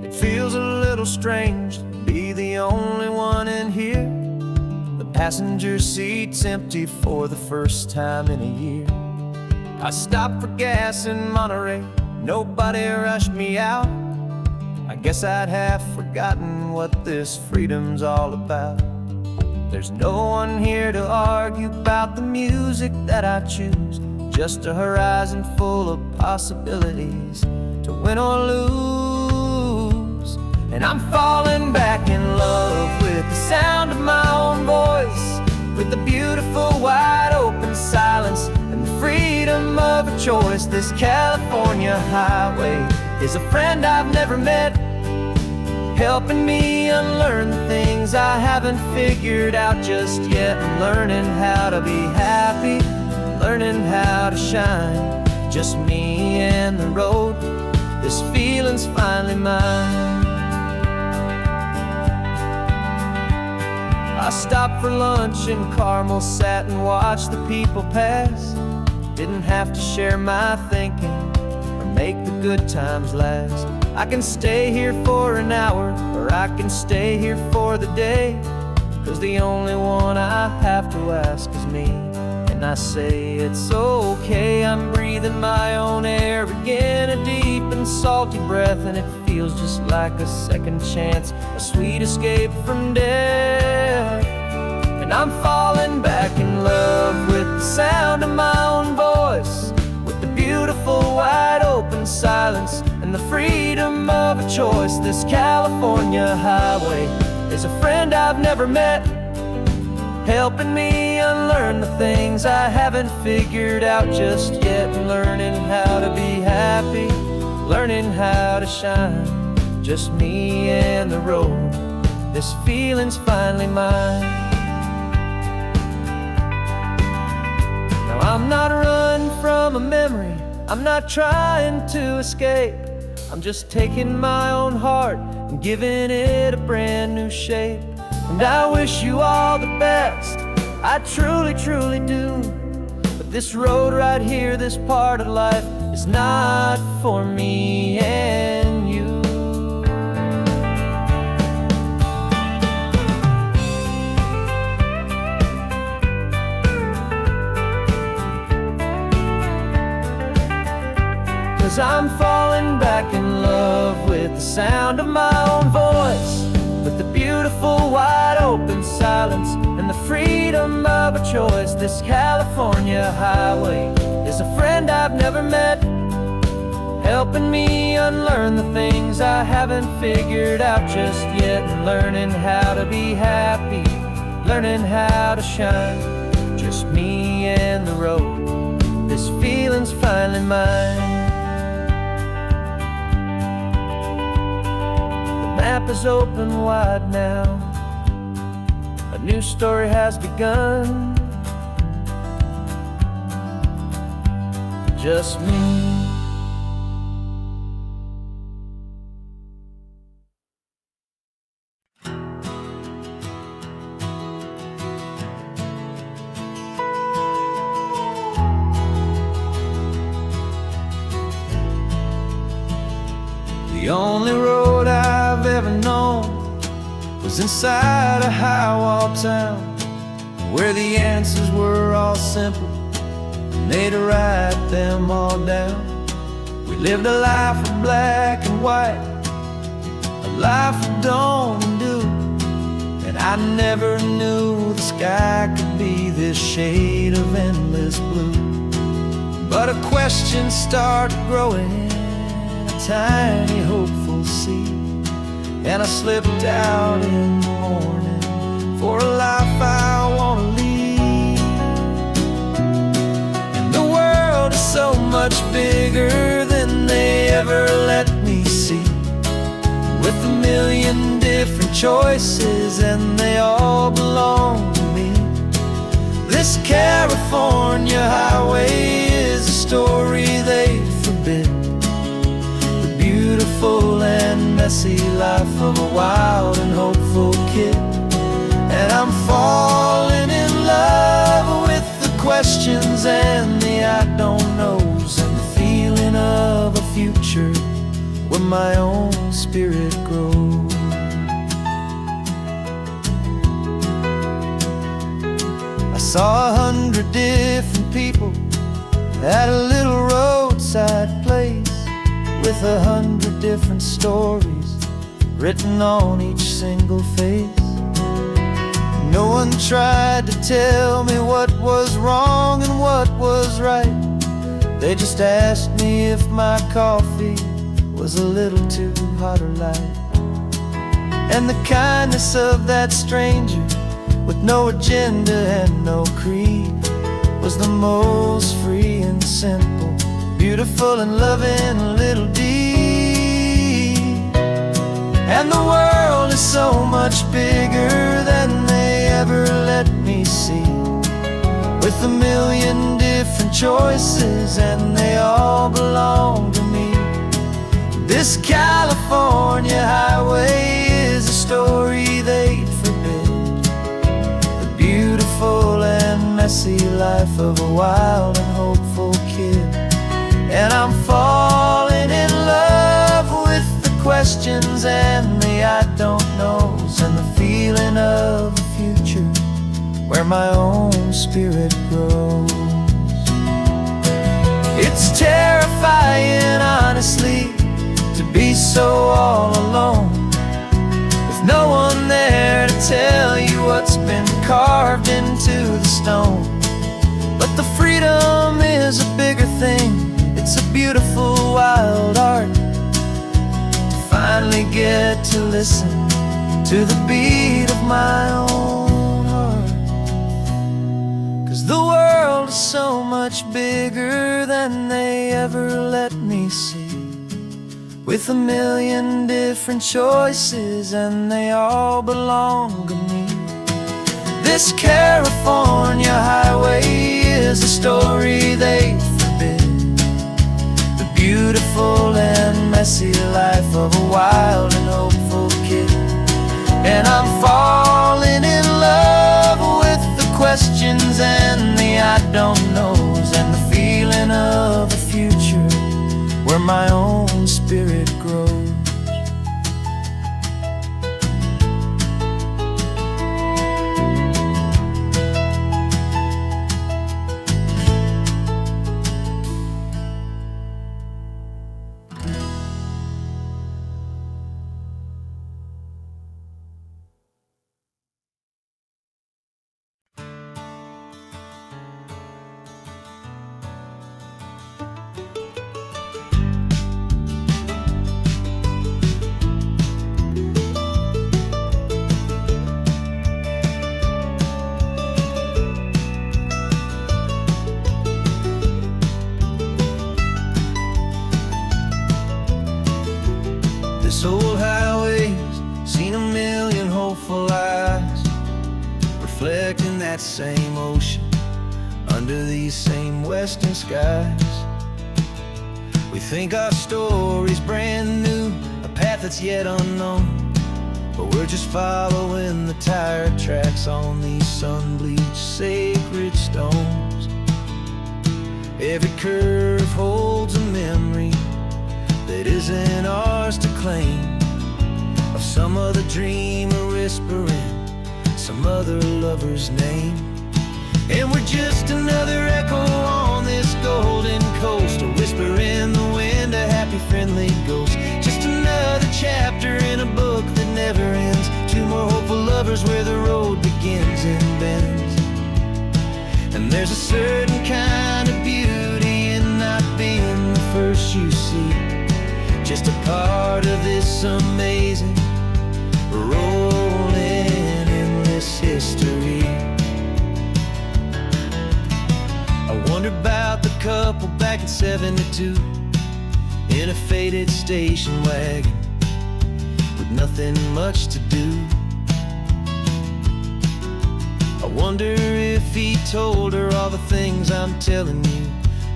It feels a little strange to be the only one in here. The passenger seat's empty for the first time in a year. I stopped for gas in Monterey, nobody rushed me out. I guess I'd have forgotten what this freedom's all about. There's no one here to argue about the music that I choose, just a horizon full of possibilities to win or lose. And I'm falling back in love with the sound of my own voice, with the beautiful wide open silence and the freedom of of a choice. This California highway is a friend I've never met, helping me unlearn the things I haven't figured out just yet. I'm learning how to be happy, learning how to shine, just me and the road. This feeling's finally mine. I stopped for lunch in Carmel, sat and watched the people pass. Didn't have to share my thinking or make the good times last. I can stay here for an hour, or I can stay here for the day, 'cause the only one I have to ask is me. And I say it's okay, I'm breathing my own air again, a deep and salty breath, and it feels just like a second chance, a sweet escape from death. And I'm falling back in love with the sound of my own voice, with the beautiful wide open silence and the freedom of a choice. This California highway is a friend I've never met, helping me unlearn the things I haven't figured out just yet. Learning how to be happy, learning how to shine, just me and the road. This feeling's finally mine. Now I'm not running from a memory, I'm not trying to escape. I'm just taking my own heart and giving it a brand new shape. And I wish you all the best, I truly, truly do. But this road right here, this part of life, is not for me and you. 'Cause I'm falling back in love with the sound of my own voice, with the beautiful wide open silence and the freedom of a choice. This California highway is a friend I've never met, helping me unlearn the things I haven't figured out just yet. Learning how to be happy, learning how to shine, just me and the road. This feeling's finally mine. The map is open wide now, a new story has begun, just me. The only road I've ever known was inside a high-wall town, where the answers were all simple and they'd write them all down. We lived a life of black and white, a life of dawn and dew, and I never knew the sky could be this shade of endless blue. But a question started growing, tiny hopeful seed, and I slipped out in the morning for a life I want to lead. And the world is so much bigger than they ever let me see, with a million different choices and they all belong to me. This California highway is a story they forbid, beautiful and messy life of a wild and hopeful kid. And I'm falling in love with the questions and the I don't knows, and the feeling of a future where my own spirit grows. I saw 100 different people at a little roadside place, with 100 different stories written on each single face. No one tried to tell me what was wrong and what was right. They just asked me if my coffee was a little too hot or light. And the kindness of that stranger, with no agenda and no creed, was the most free and simple beautiful and loving little deed. And the world is so much bigger than they ever let me see, with a million different choices and they all belong to me. This California highway is a story they'd forbid, the beautiful and messy life of a wild and hopeful kid. And I'm falling in love with the questions and the I don't knows, and the feeling of a future where my own spirit grows. It's terrifying, honestly, to be so all alone, with no one there to tell you what's been carved into the stone. But the freedom is a bigger thing. It's a beautiful wild art to finally get to listen to the beat of my own heart. 'Cause the world is so much bigger than they ever let me see, with a million different choices and they all belong to me. This California highway is a story they forbid, the beautiful and messy life of a wild and hopeful kid. And I'm falling in love with the questions and the I don't knows, and the feeling of a future where my own spirit grows. This old highway's seen a million hopeful eyes, reflecting that same ocean under these same western skies. We think our story's brand new, a path that's yet unknown, but we're just following the tire tracks on these sun-bleached sacred stones. Every curve holds a memory that isn't ours to claim, of some other dreamer whispering some other lover's name. And we're just another echo on this golden coast, a whisper in the wind, a happy friendly ghost. Just another chapter in a book that never ends, two more hopeful lovers where the road begins and bends. And there's a certain kind of beauty in not being the first you see, just a part of this amazing, rolling, endless history. I wonder about the couple back in '72 in a faded station wagon with nothing much to do. I wonder if he told her all the things I'm telling you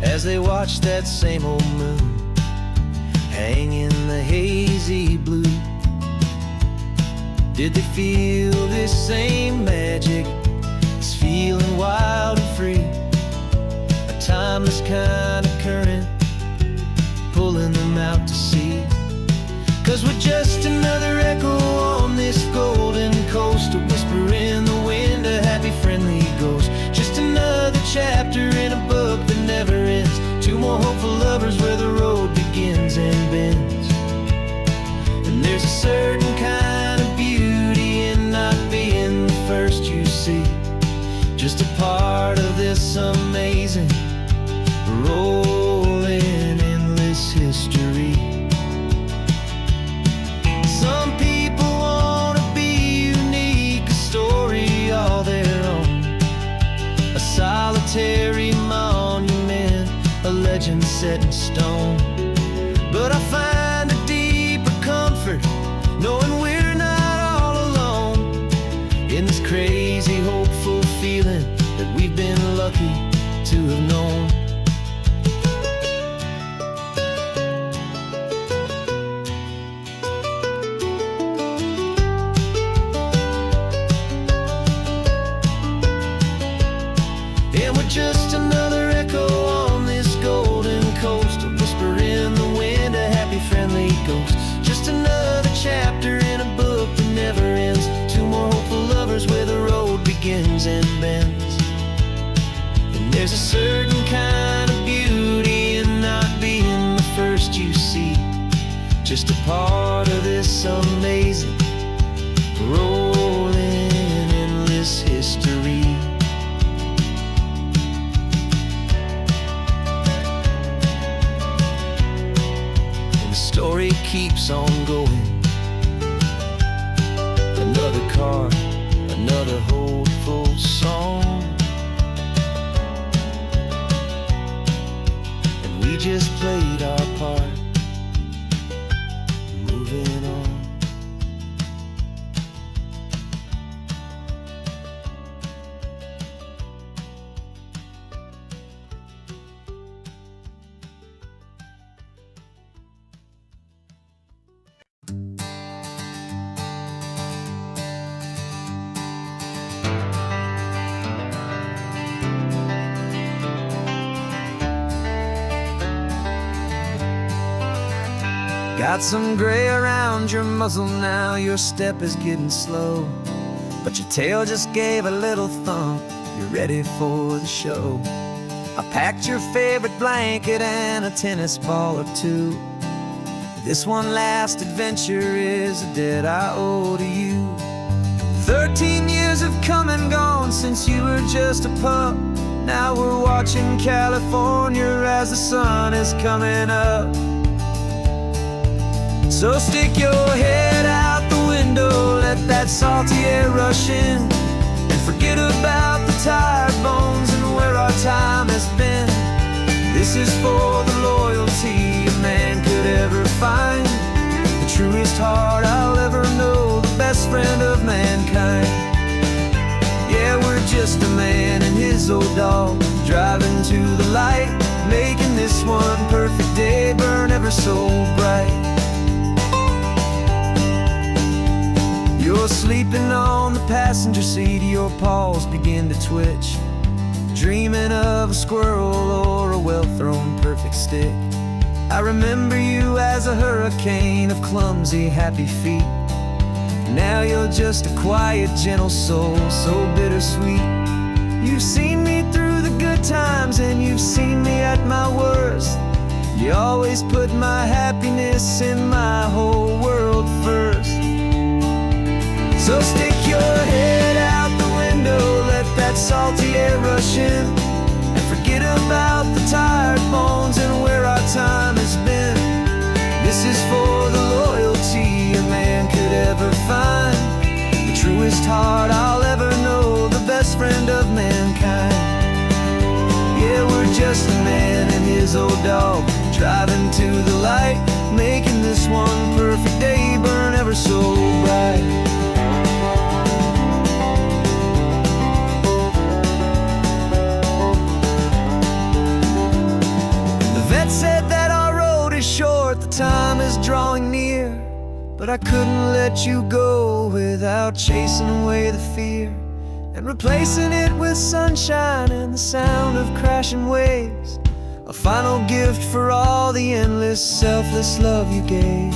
as they watched that same old moon hang in the hazy blue. Did they feel this same magic, this feeling wild and free, a timeless kind of current pulling them out to sea? 'Cause we're just another echo on this golden coast, a whisper in the wind, a happy friendly ghost. Just another chapter in a book that never ends, two more hopeful lovers where the road begins and bends. And there's a certain kind of beauty in not being the first you see, just a part of this amazing, rolling, endless history. legend set in stone. But I find a deeper comfort knowing we're not all alone in this crazy, hopeful feeling that we've been lucky to have known. And we're just another echo on this golden coast, a whisper in the wind, a happy, friendly ghost. Just another chapter in a book that never ends. Two more hopeful lovers where the road begins and bends. And there's a certain kind of beauty in not being the first you see, just a part of this amazing, rolling, endless history. Story keeps on going. Another card, another hopeful song, and we just played our part, moving on. Got some gray around your muzzle now, your step is getting slow, but your tail just gave a little thump, you're ready for the show. I packed your favorite blanket and a tennis ball or two. This one last adventure is a debt I owe to you. 13 years have come and gone since you were just a pup. Now we're watching California as the sun is coming up. So stick your head out the window, let that salty air rush in, and forget about the tired bones and where our time has been. This is for the loyalty a man could ever find, the truest heart I'll ever know, the best friend of mankind. Yeah, we're just a man and his old dog, driving to the light, making this one perfect day burn ever so bright. You're sleeping on the passenger seat, your paws begin to twitch, dreaming of a squirrel or a well-thrown perfect stick. I remember you as a hurricane of clumsy, happy feet. Now you're just a quiet, gentle soul, so bittersweet. You've seen me through the good times and you've seen me at my worst. You always put my happiness in my whole world first. So stick your head out the window, let that salty air rush in, and forget about the tired bones and where our time has been. This is for the loyalty a man could ever find, the truest heart I'll ever know, the best friend of mankind. Yeah, we're just a man and his old dog, driving to the light, making this one perfect day burn ever so bright. Said that our road is short, the time is drawing near, but I couldn't let you go without chasing away the fear and replacing it with sunshine and the sound of crashing waves, a final gift for all the endless, selfless love you gave.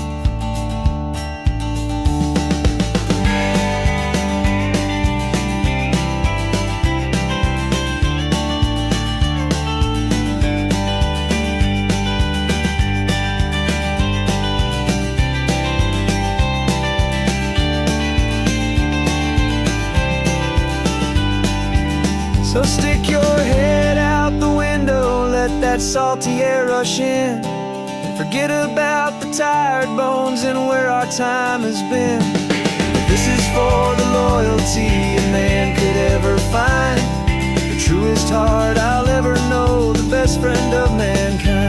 So stick your head out the window, let that salty air rush in, and forget about the tired bones and where our time has been. This is for the loyalty a man could ever find, the truest heart I'll ever know, the best friend of mankind.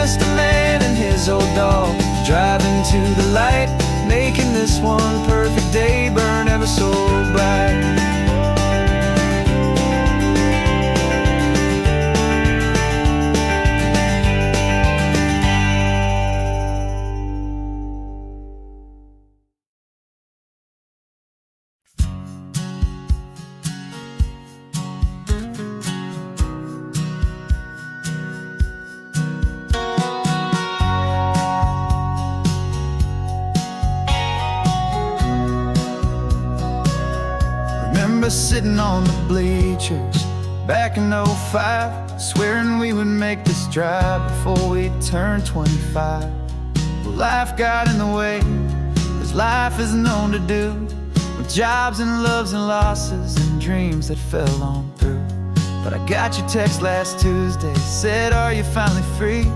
just a man and his old dog, driving to the light, making this one perfect day burn ever so bright. Sitting on the bleachers back in '05, swearing we would make this drive before we turned 25. Well, life got in the way, as life is known to do, with jobs and loves and losses and dreams that fell on through. But I got your text last Tuesday, said, are you finally free?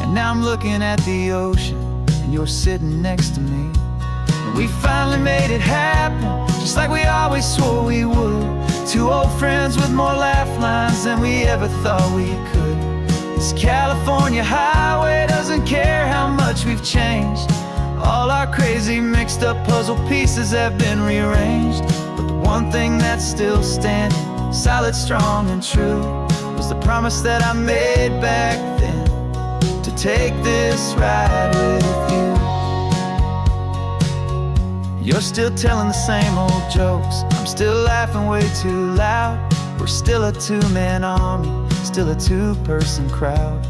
And now I'm looking at the ocean, and you're sitting next to me. And we finally made it happen, just like we always swore we would. Two old friends with more laugh lines than we ever thought we could. This California highway doesn't care how much we've changed. All our crazy mixed up puzzle pieces have been rearranged. But the one thing that's still standing, solid, strong and true, was the promise that I made back then, to take this ride with you. You're still telling the same old jokes, I'm still laughing way too loud. We're still a two-man army, still a two-person crowd.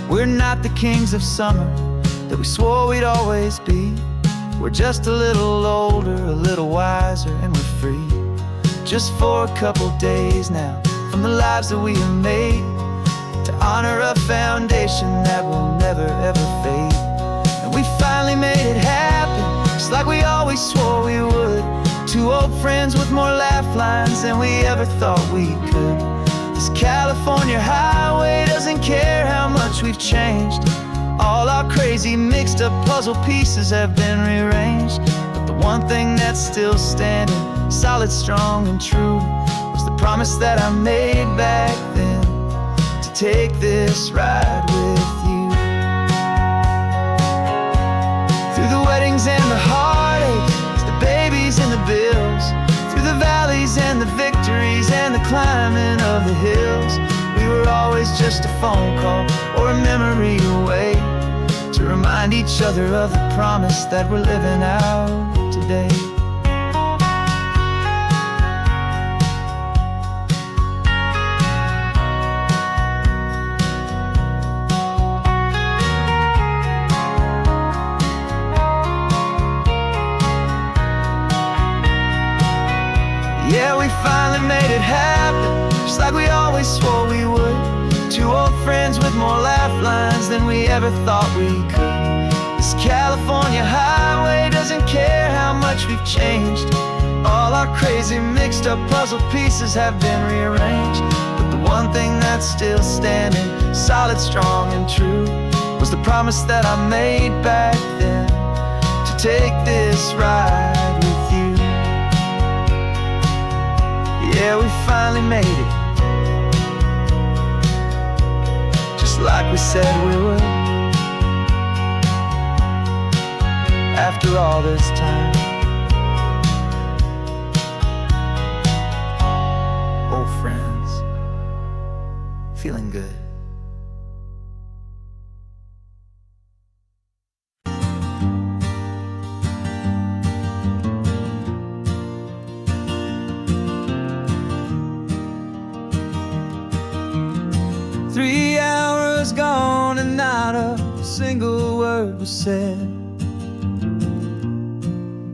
We're not the kings of summer that we swore we'd always be. We're just a little older, a little wiser, and we're free. Just for a couple days now, from the lives that we have made, to honor a foundation that will never ever fade. And we finally made it happen, just like we always swore we would. Two old friends with more laugh lines than we ever thought we could. This California highway doesn't care how much we've changed. All our crazy mixed up puzzle pieces have been rearranged. But the one thing that's still standing, solid, strong and true, was the promise that I made back then, to take this ride with you. Through the weddings and the heartaches, the babies and the bills, through the valleys and the victories and the climbing of the hills, we were always just a phone call or a memory away, to remind each other of the promise that we're living out today. Yeah, we finally made it happen, just like we always swore we would. Two old friends with more laugh lines than we ever thought we could. This California highway doesn't care how much we've changed. All our crazy mixed up puzzle pieces have been rearranged. But the one thing that's still standing, solid, strong and true, was the promise that I made back then, to take this ride with you. Yeah, we finally made it, just like we said we would. After all this time, old friends, feeling good. Gone and not a single word was said.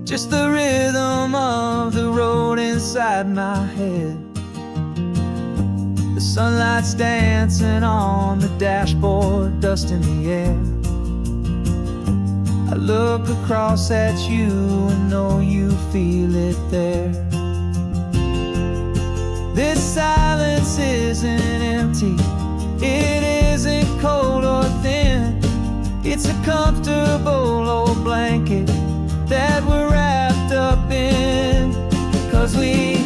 Just the rhythm of the road inside my head. The sunlight's dancing on the dashboard, dust in the air. I look across at you and know you feel it there. This silence isn't empty, it isn't cold or thin. It's a comfortable old blanket that we're wrapped up in. 'Cause we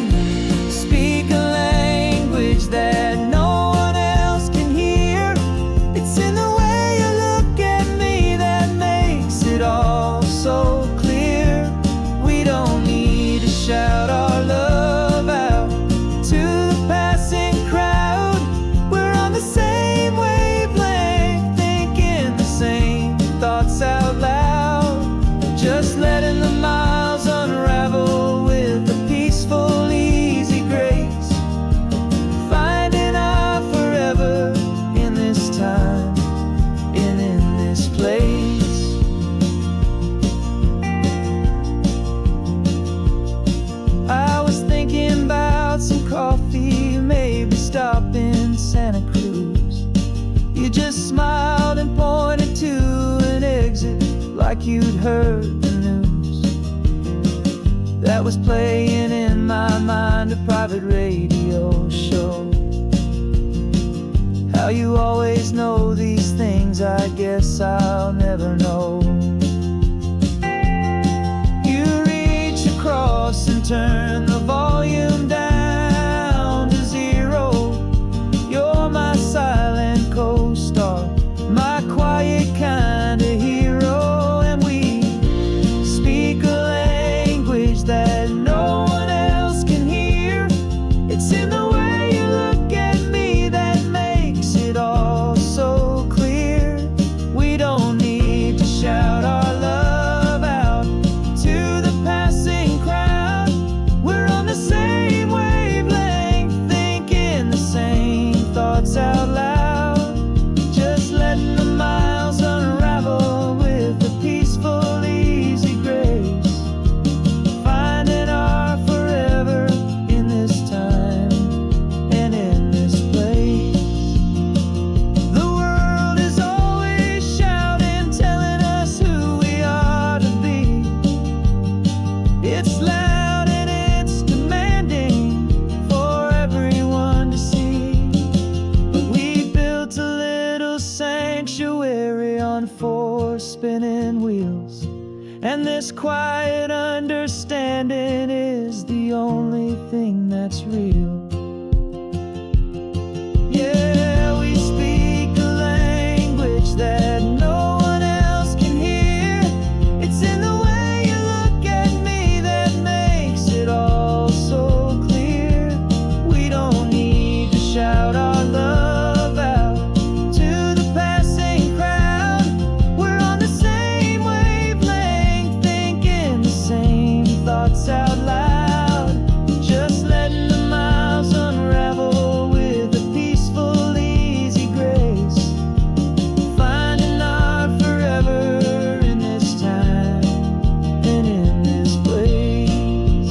speak a language that no one else can hear. It's in the way you look just smiled and pointed to an exit like you'd heard the news. That was playing in my mind, a private radio show. How you always know these things, I guess I'll never know. You reach across and turn the volume down to 0. You're my silent co-star, my quiet kind of hero. And we speak a language that no one else can hear. It's in the way you look at me that makes it all so clear. We don't need to shout our love out to the passing crowd. We're on the same wavelength, thinking the same thoughts out loud. Just letting the miles unravel with a peaceful, easy grace. Finding our forever in this time and in this place. The world is always shouting, telling us who we are to be. It's loud and it's demanding for everyone to see. But we built a little sanctuary on 4 spinning wheels, and this quiet understanding is the only thing that's real. Yeah, we speak a language that no one else can hear. It's in the way you look at me that makes it all so clear. We don't need to shout our love out to the passing crowd. We're on the same wavelength, thinking the same thoughts out loud. Just letting the miles unravel with a peaceful, easy grace. Finding our forever in this time and in this place.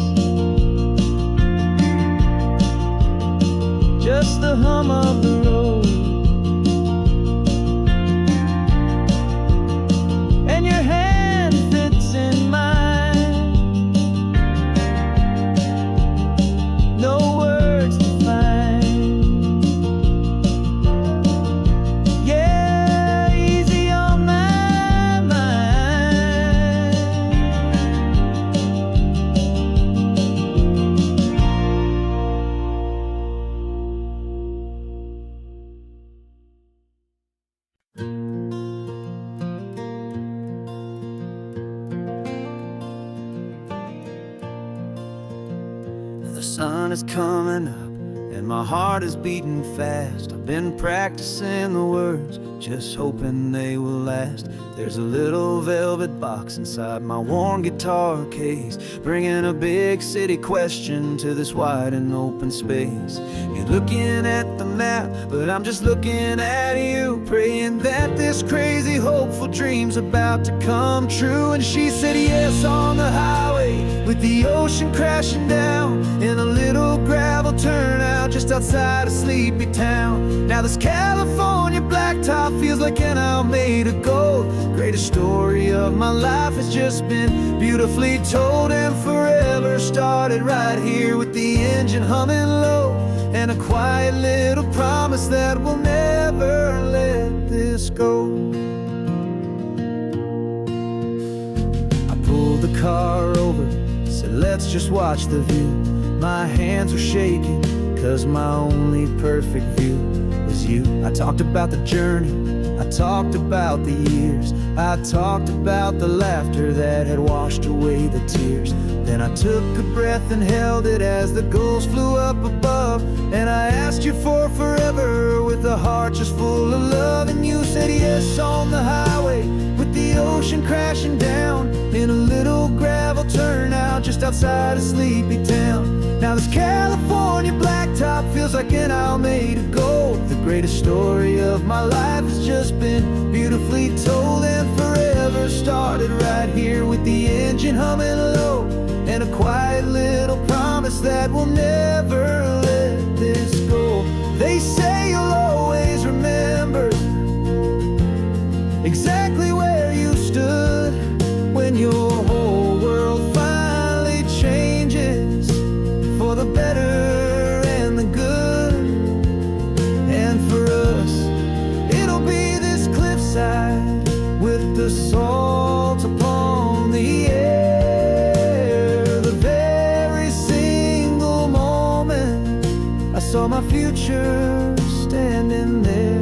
Just the hum of the road and your hand fits in mine. No words to find. Yeah, easy on my mind. The sun is coming up and my heart is beating fast. I've been practicing the words, just hoping they will last. There's a little velvet box inside my worn guitar case, bringing a big city question to this wide and open space. You're looking at the map, but I'm just looking at you, praying that this crazy hopeful dream's about to come true. And she said yes on the highway with the ocean crashing down in a little gravel turnout just outside of sleepy town. Now this California blacktop feels like an hour made of gold. Greatest story of my life has just been beautifully told, and forever started right here with the engine humming low, and a quiet little promise that we'll never let this go. I pulled the car over, said let's just watch the view. My hands were shaking, cause my only perfect view was you. I talked about the journey, I talked about the years, I talked about the laughter that had washed away the tears. Then I took a breath and held it as the gulls flew up above, and I asked you for forever with a heart just full of love. And you said yes on the highway with the ocean crashing down in a little gravel turnout just outside of sleepy town. Now this California blacktop feels like an hour made of gold. The greatest story of my life has just been beautifully told, and forever started right here with the engine humming low, and a quiet little promise that we'll never let this go. They say you'll always remember exactly where you stood when your whole world finally changes for the better and the good. And for us, it'll be this cliffside with the salt upon the air. The very single moment I saw my future standing there.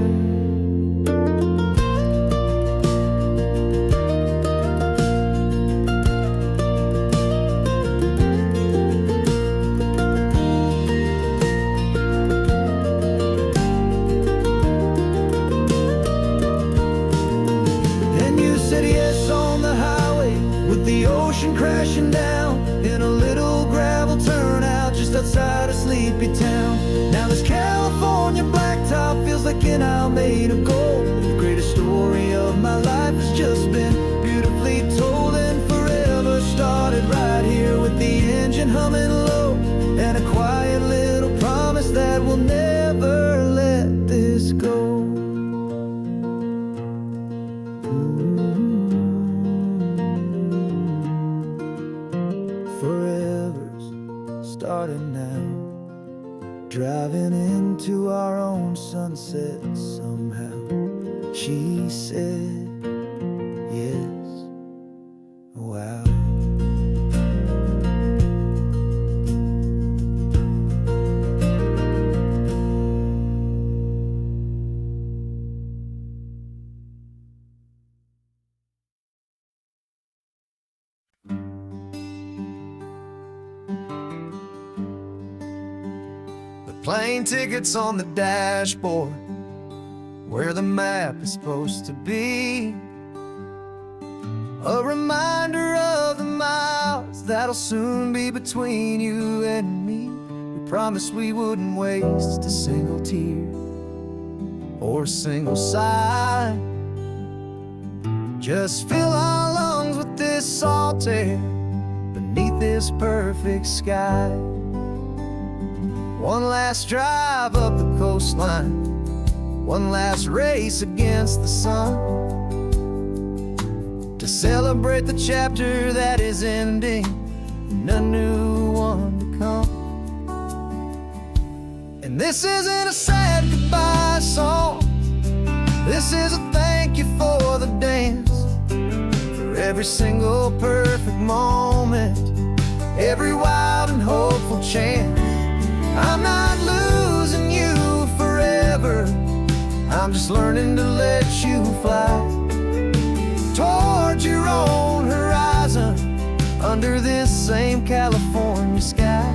Crashing down in a little gravel turnout just outside a sleepy town. Now this California blacktop feels like an aisle made of gold. The greatest story of my life has just been beautifully told, and forever started right here with the engine humming low, and a quiet little promise that we'll never let this go. Starting now, driving into our own sunset somehow. She said, yes, wow. Plane tickets on the dashboard, where the map is supposed to be. A reminder of the miles that'll soon be between you and me. We promised we wouldn't waste a single tear or a single sigh. Just fill our lungs with this salt air beneath this perfect sky. One last drive up the coastline, one last race against the sun, to celebrate the chapter that is ending and a new one to come. And this isn't a sad goodbye song, this is a thank you for the dance, for every single perfect moment, every wild and hopeful chance. I'm not losing you forever, I'm just learning to let you fly toward your own horizon, under this same California sky.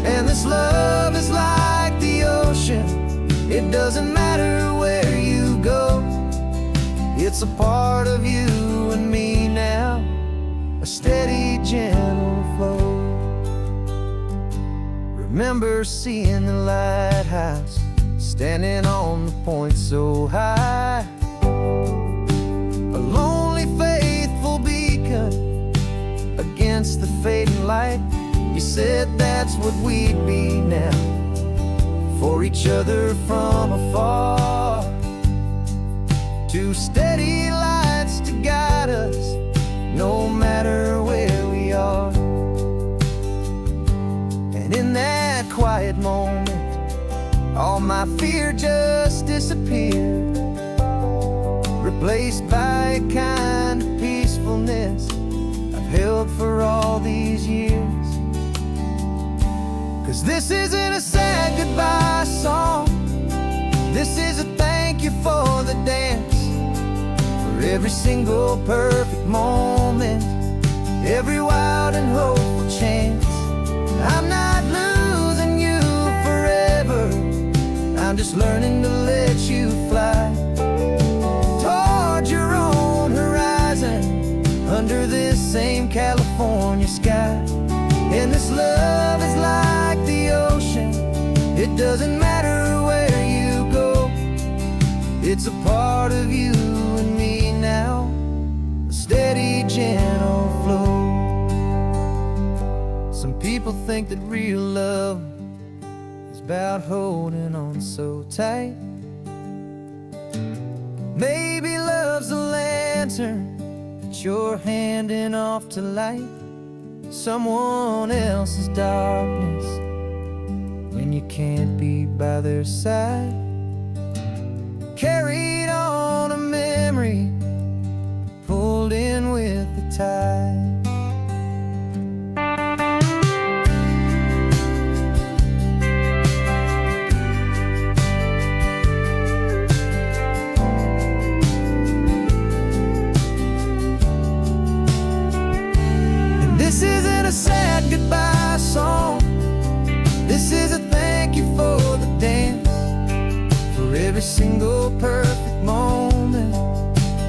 And this love is like the ocean, it doesn't matter where you go, it's a part of you and me now, a steady, gentle flow. Remember seeing the lighthouse, standing on the point so high, a lonely, faithful beacon against the fading light. You said that's what we'd be now, for each other from afar. Two steady lights to guide us, no matter where we are. And in that quiet moment, all my fear just disappeared, replaced by a kind of peacefulness I've held for all these years. 'Cause this isn't a sad goodbye song, this is a thank you for the dance, for every single perfect moment, every wild and hopeful chance. I'm not losing you forever, I'm just learning to let you fly toward your own horizon, under this same California sky. And this love is like the ocean, it doesn't matter where you go, it's a part of you and me now, a steady, gentle flow. Some people think that real love is about holding on so tight. Maybe love's a answer that you're handing off to light someone else's darkness when you can't be by their side. Carried on a memory, pulled in with the tide. This isn't a sad goodbye song. This is a thank you for the dance, for every single perfect moment,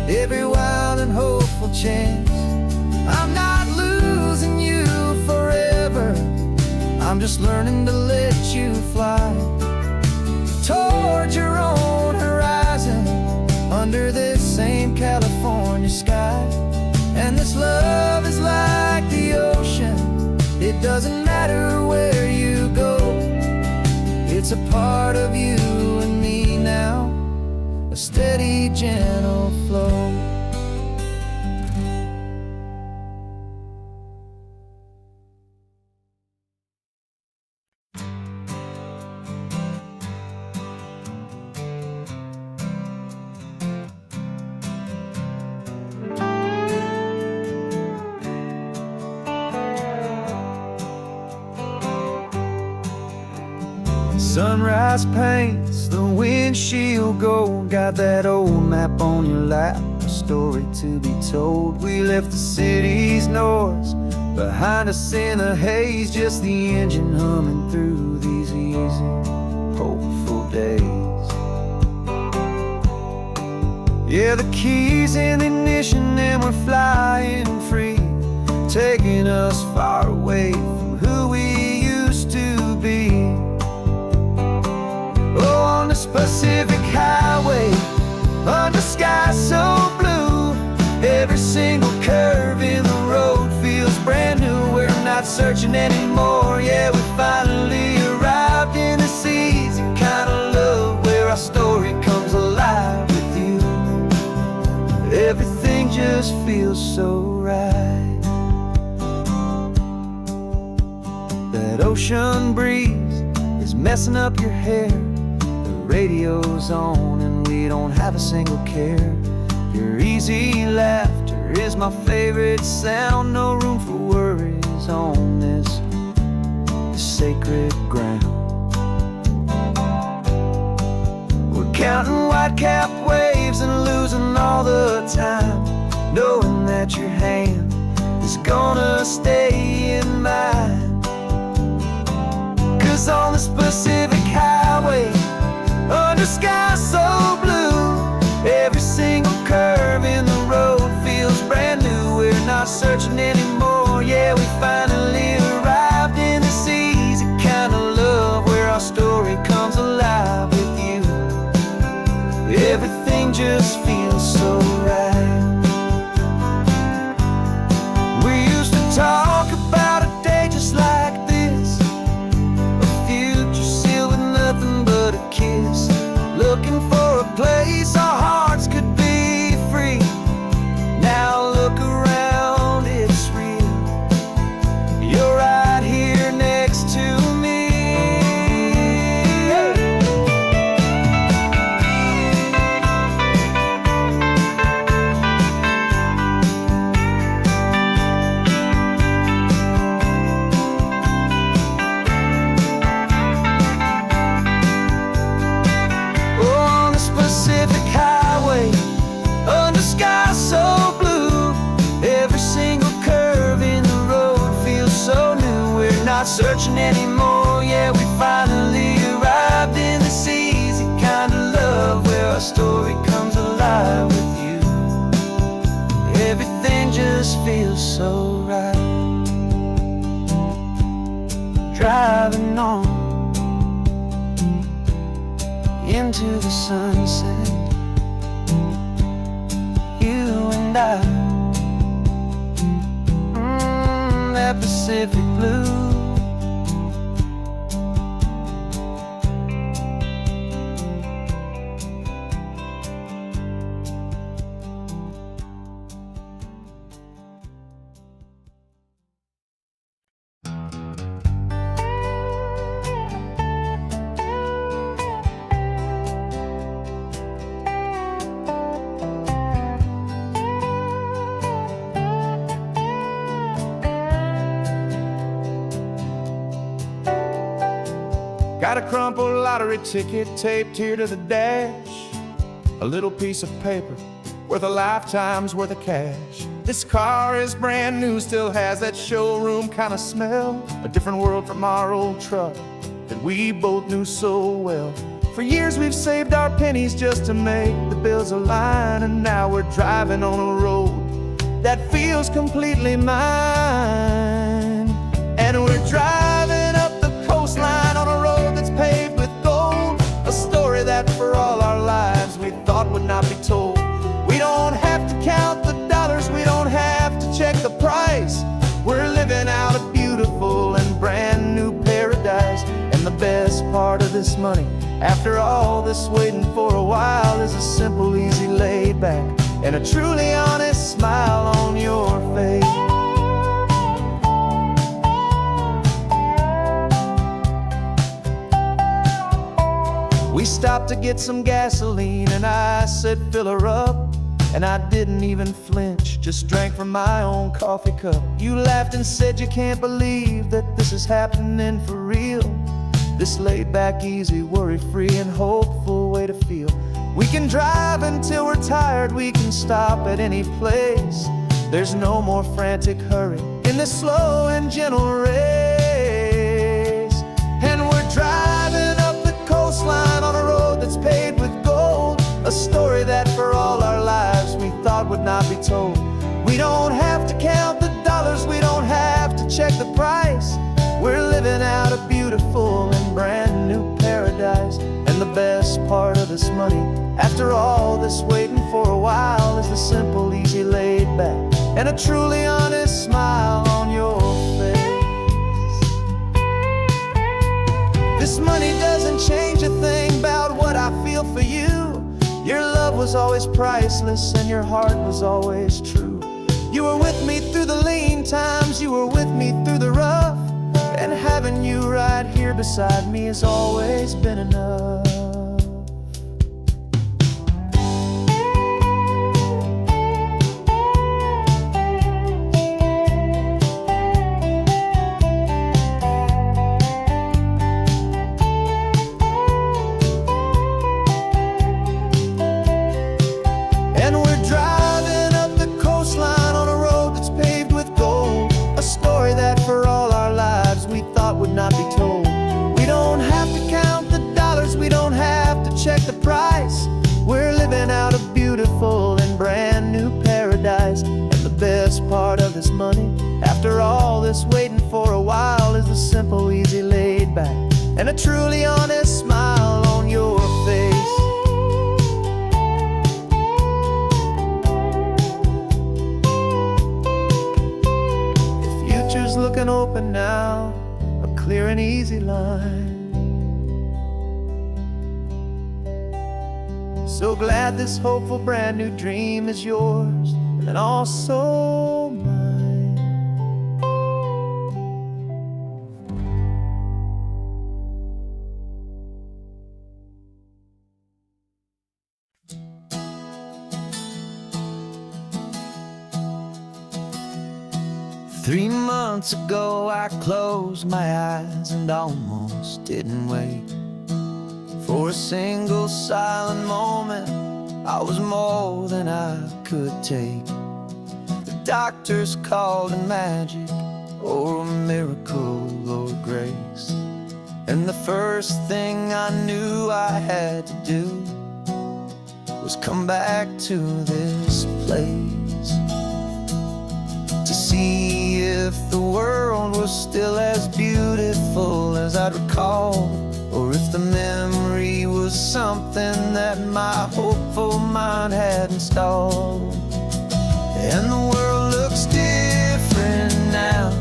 every wild and hopeful chance. I'm not losing you forever, I'm just learning to let you fly toward your own horizon, under this same California sky. And this love is like the ocean, it doesn't matter where you go. It's a part of you and me now, a steady, gentle flow. Sunrise paints the windshield gold. Got that old map on your lap, a story to be told. We left the city's noise behind us in the haze, just the engine humming through these easy, hopeful days. Yeah, the keys in the ignition and we're flying free, taking us far away from who we used to be. Oh, on this Pacific highway, under skies so blue, every single curve in the road feels brand new. We're not searching anymore, yeah, we finally arrived in this easy kind of love, where our story comes alive with you. Everything just feels so right. That ocean breeze is messing up your hair, radio's on and we don't have a single care. Your easy laughter is my favorite sound. No room for worries on this sacred ground. We're counting white-capped waves and losing all the time, knowing that your hand is gonna stay in mine. 'Cause on this Pacific highway, under skies so blue, every single curve in the road feels brand new. We're not searching anymore, yeah, we finally arrived in this easy kind of love, where our story comes alive with you. Everything just feels so right. We used to talk about a day just like this, a future sealed with nothing but a kiss, looking for a place our hearts could be free. Now look around, it's real. You're right here next to me. Pacific highway, under skies so blue, every single curve in the road feels so new. We're not searching anymore, yeah, we finally arrived in this easy kind of love, where our story comes alive with you. Everything just feels so right. Driving on into the sunset, you and I, that Pacific blue. Got a crumpled lottery ticket taped here to the dash, a little piece of paper worth a lifetime's worth of cash. This car is brand new, still has that showroom kind of smell, a different world from our old truck that we both knew so well. For years we've saved our pennies just to make the bills align, and now we're driving on a road that feels completely mine. And we're driving up the coastline on a road that's paved with gold, a story that for all our lives we thought would not be told. We don't have to count the dollars, we don't have to check the price. We're living out a beautiful and brand new paradise. And the best part of this money, after all this waiting for a while, is a simple, easy, laid back, and a truly honest smile on your face. We stopped to get some gasoline, and I said fill her up, and I didn't even flinch, just drank from my own coffee cup. You laughed and said you can't believe that this is happening for real. This laid back, easy, worry-free and hopeful way to feel. We can drive until we're tired, we can stop at any place. There's no more frantic hurry in this slow and gentle race. And we're driving up the coastline on a road that's paved with gold, a story that for all our lives we thought would not be told. We don't have to count the dollars, we don't have to check the price. We're living out a beautiful and brand new paradise. And the best part of this money, after all this waiting for a while, is the simple, easy, laid back, and a truly honest smile on your face. This money doesn't change a thing about what I feel for you. Your love was always priceless and your heart was always true. You were with me through the lean times, you were with me through the rough, and having you right here beside me has always been enough. And we're driving up the coastline on a road that's paved with gold, a story that for all our lives we thought would not be told. We don't have to count the dollars, we don't have to check the price. We're living out a beautiful and brand new paradise. And the best part of this money, after all this waiting for a while, is the simple, easy, laid back, and a truly honest smile on your face. The future's looking open now, a clear and easy line. So glad this hopeful brand new dream is yours and also mine. 3 months ago I closed my eyes and almost didn't wait for a single silent moment. I was more than I could take. The doctors called it magic, or a miracle, or grace. And the first thing I knew I had to do was come back to this place, to see if the world was still as beautiful as I'd recall, or if the memory was something that my hopeful mind had installed. And the world looks different now,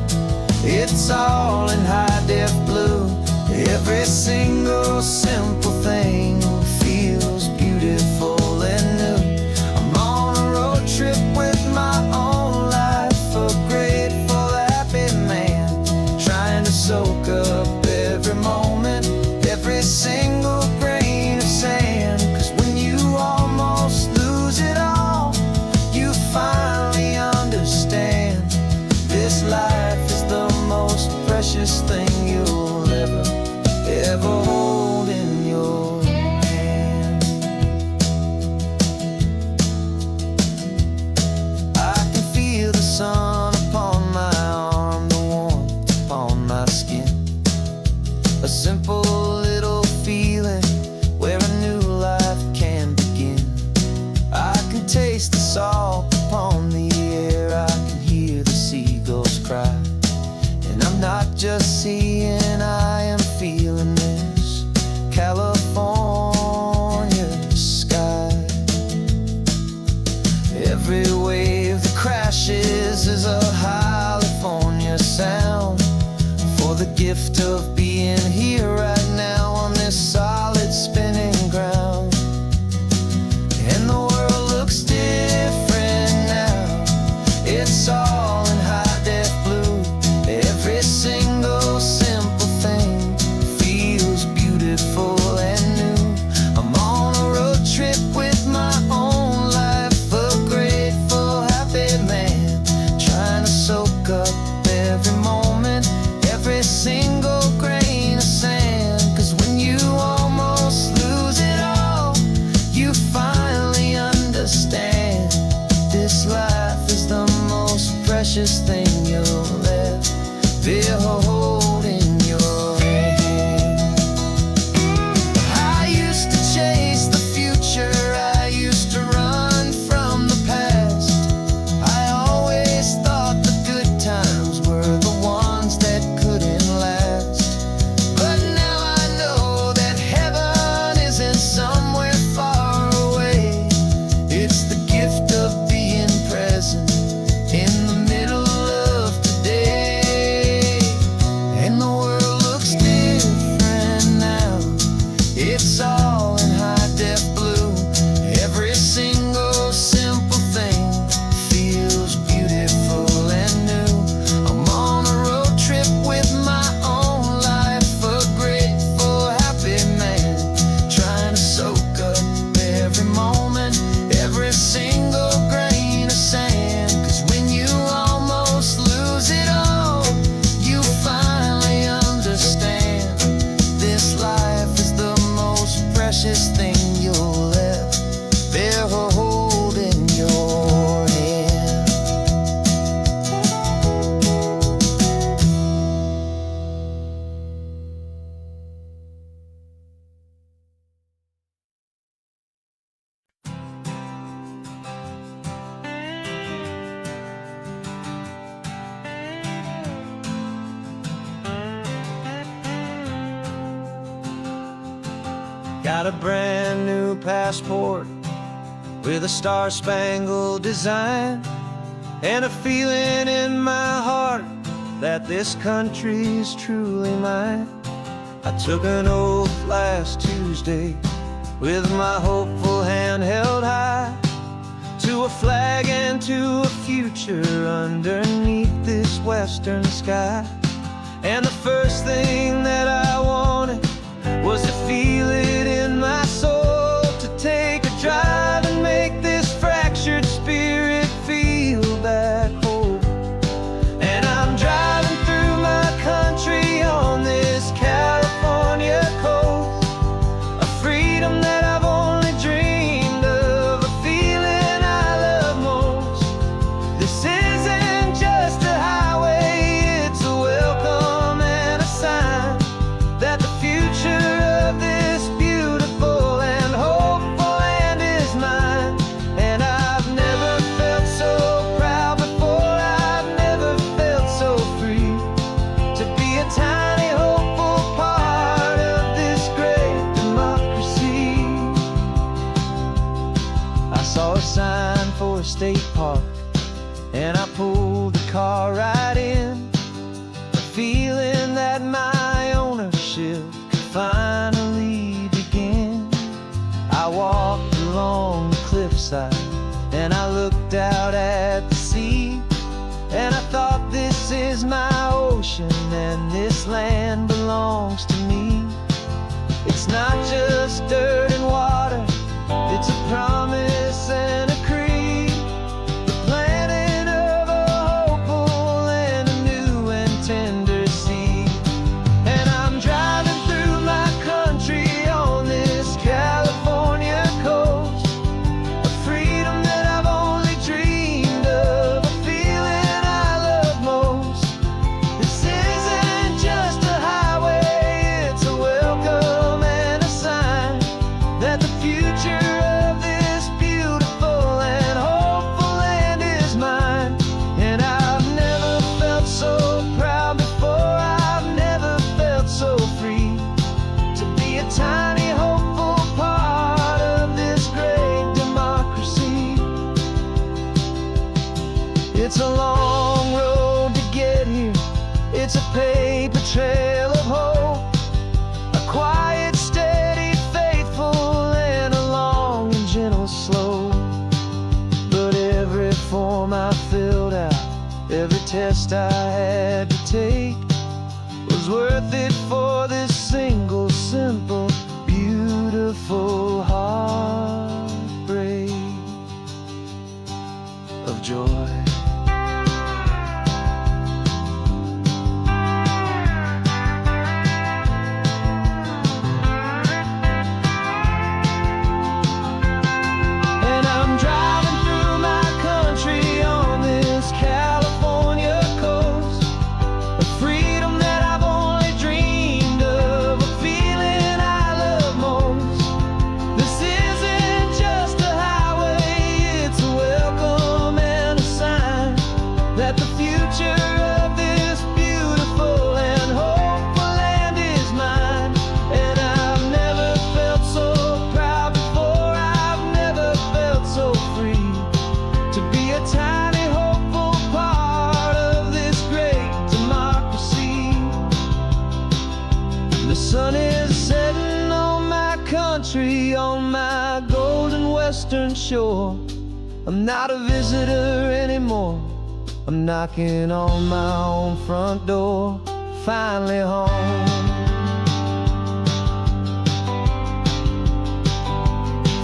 it's all in high-def blue. Every single simple thing feels beautiful and new. I'm on a road trip with my own life, a grateful, happy man, trying to soak up every moment, every single grain of sand. 'Cause when you almost lose it all, you finally understand this life is the most precious thing you'll ever hold. salt upon the air. I can hear the seagulls cry. And I'm not just seeing, I am feeling this California sky. Every wave that crashes is a California sound. For the gift of being here right now on this solid spinning ground. And the world looks different now. It's all in high def blue. Every single simple thing feels beautiful and new. I'm on a road trip with my own life, a grateful, happy man, trying to soak up every moment, every single grain of sand. 'Cause when you almost lose it all, you finally understand this life is the most precious thing you'll ever hold in your hand. I used to chase the future, I used to run from the past. I always thought the good times were the ones that couldn't last. But now I know that heaven isn't somewhere far away. It's the gift of being present in the middle of today. And the world looks different now. It's all in high def blue. Every single simple thing feels beautiful and new. I'm on a road trip with my own life, a grateful, happy man, trying to soak up every moment, every single grain of sand. 'Cause when you almost lose it all, you finally understand this life is the most precious thing you'll ever hold in your hand. Got a brand new passport with a star-spangled design, and a feeling in my heart that this country's truly mine. I took an oath last Tuesday with my hopeful hand held high, to a flag and to a future underneath this western sky. And the first thing that I wanted was to feel it in my soul, to take a drive and make this fractured spirit feel back home. And I'm driving through my country on this California coast, a freedom that I've only dreamed of, a feeling I love most. This isn't just a highway, it's a welcome and a sign that the future of this beautiful and hopeful land is mine. And I've never felt so proud before, I've never felt so free, to be a tiny hopeful part of this great democracy. I saw a sign for a state park, and I pulled the car right in, a feeling that my ownership could finally begin. I walked along the cliffside and I looked out at the sea, and I thought, this is my ocean and this land belongs to me. It's not just dirt and water, it's a promise and a creed, the planting of a hopeful and a new and tender seed. And I'm driving through my country on this California coast, a freedom that I've only dreamed of, a feeling I love most. This isn't just a highway, it's a welcome and a sign that the future of this It's a long road to get here. It's a paper trail of hope, a quiet, steady, faithful, and a long and gentle slope. But every form I filled out, every test I had to take, was worth it for this single, simple, beautiful heartbreak of joy. And I'm driving through my country on this California coast, a freedom that I've only dreamed of, a feeling I love most. This isn't just a highway, it's a welcome and a sign that the future of this beautiful and hopeful land is mine. And I've never felt so proud before, I've never felt so free to be a tiny, hopeful part of this great democracy. The sun is setting on my country, on my golden western shore. I'm not a visitor anymore, I'm knocking on my own front door, finally home.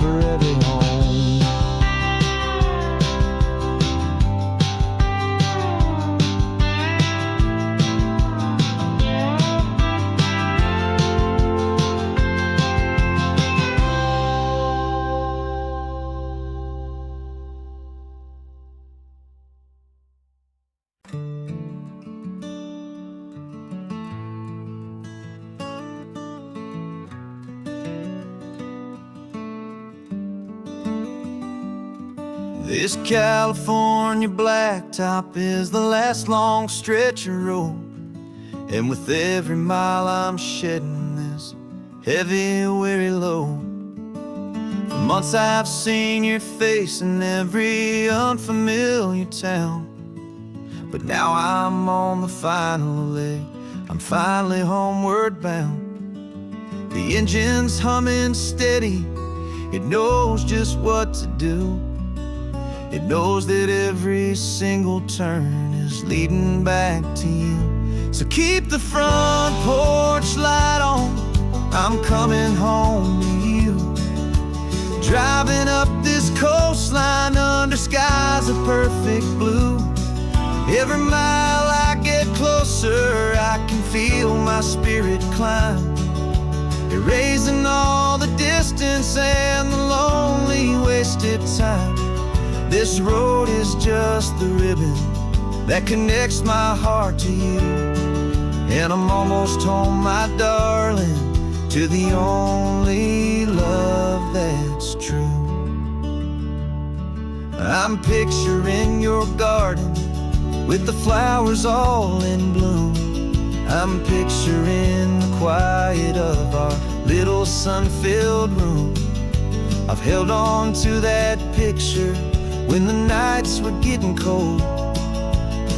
Forever home. This California blacktop is the last long stretch of road, and with every mile I'm shedding this heavy, weary load. For months I've seen your face in every unfamiliar town, but now I'm on the final leg, I'm finally homeward bound. The engine's humming steady, it knows just what to do. It knows that every single turn is leading back to you. So keep the front porch light on, I'm coming home to you. Driving up this coastline under skies of perfect blue. Every mile I get closer, I can feel my spirit climb, erasing all the distance and the lonely wasted time. This road is just the ribbon that connects my heart to you, and I'm almost home, my darling, to the only love that's true. I'm picturing your garden with the flowers all in bloom. I'm picturing the quiet of our little sun-filled room. I've held on to that picture when the nights were getting cold,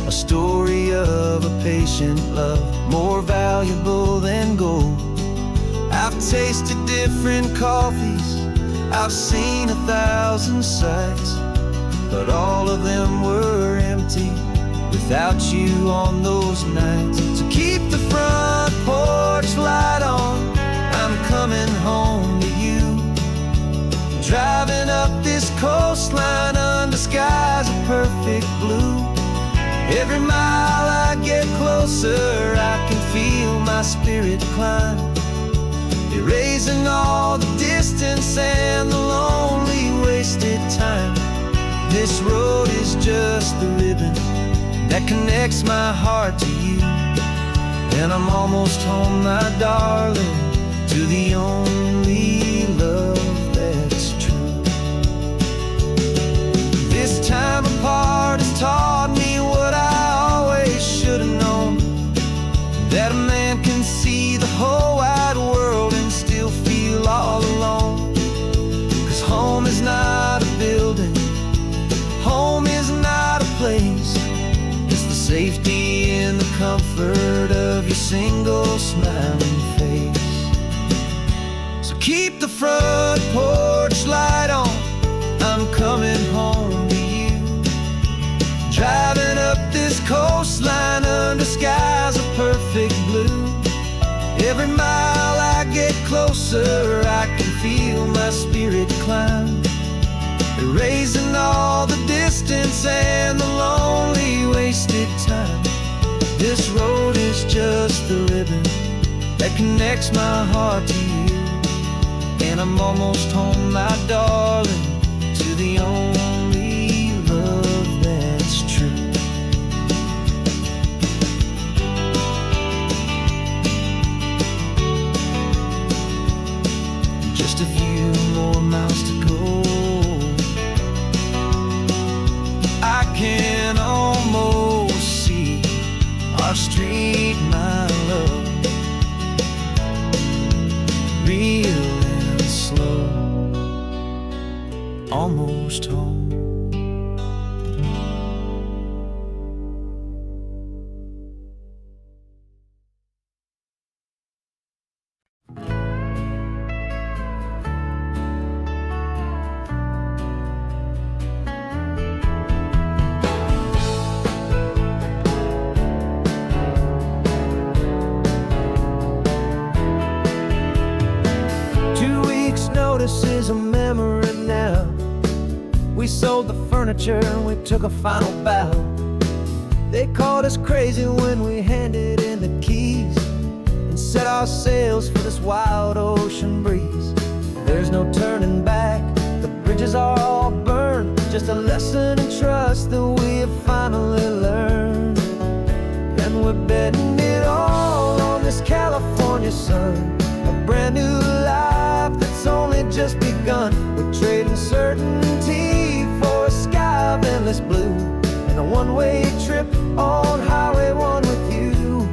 a story of a patient love, more valuable than gold. I've tasted different coffees, I've seen 1,000 sights, but all of them were empty without you on those nights. So keep the front porch light on, I'm coming home to you. Driving up this coastline under skies of perfect blue. Every mile I get closer, I can feel my spirit climb, erasing all the distance and the lonely wasted time. This road is just the ribbon that connects my heart to you, and I'm almost home, my darling, to the only love that's true. This time apart has taught me what I always should have known, that a man can see the whole wide world and still feel all alone. 'Cause home is not a building, home is not a place, single smiling face. So keep the front porch light on, I'm coming home to you. Driving up this coastline under skies of perfect blue. Every mile I get closer, I can feel my spirit climb, erasing all the distance and the lonely wasted time. This road is just the ribbon that connects my heart to you, and I'm almost home, my darling, to the only love that's true. Just a few more miles to go, I can almost see our street, my love, real and slow, almost home. Notice is a memory now. We sold the furniture and we took a final bow. They called us crazy when we handed in the keys and set our sails for this wild ocean breeze. There's no turning back, the bridges are all burned, just a lesson in trust that we have finally learned. And we're betting it all on this California sun, a brand new life that's only just begun. We're trading certainty for a sky of endless blue, and a one-way trip on Highway 1 with you.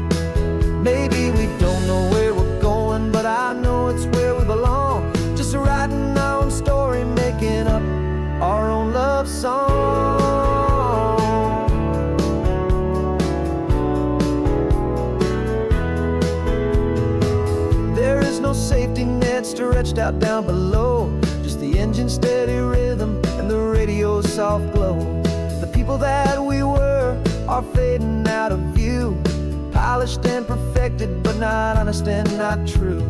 Maybe we don't know where we're going, but I know it's where we belong. Just writing our own story, making up our own love song. There is no safety net stretched out down below, just the engine's steady rhythm and the radio's soft glow. The people that we were are fading out of view, polished and perfected, but not honest and not true.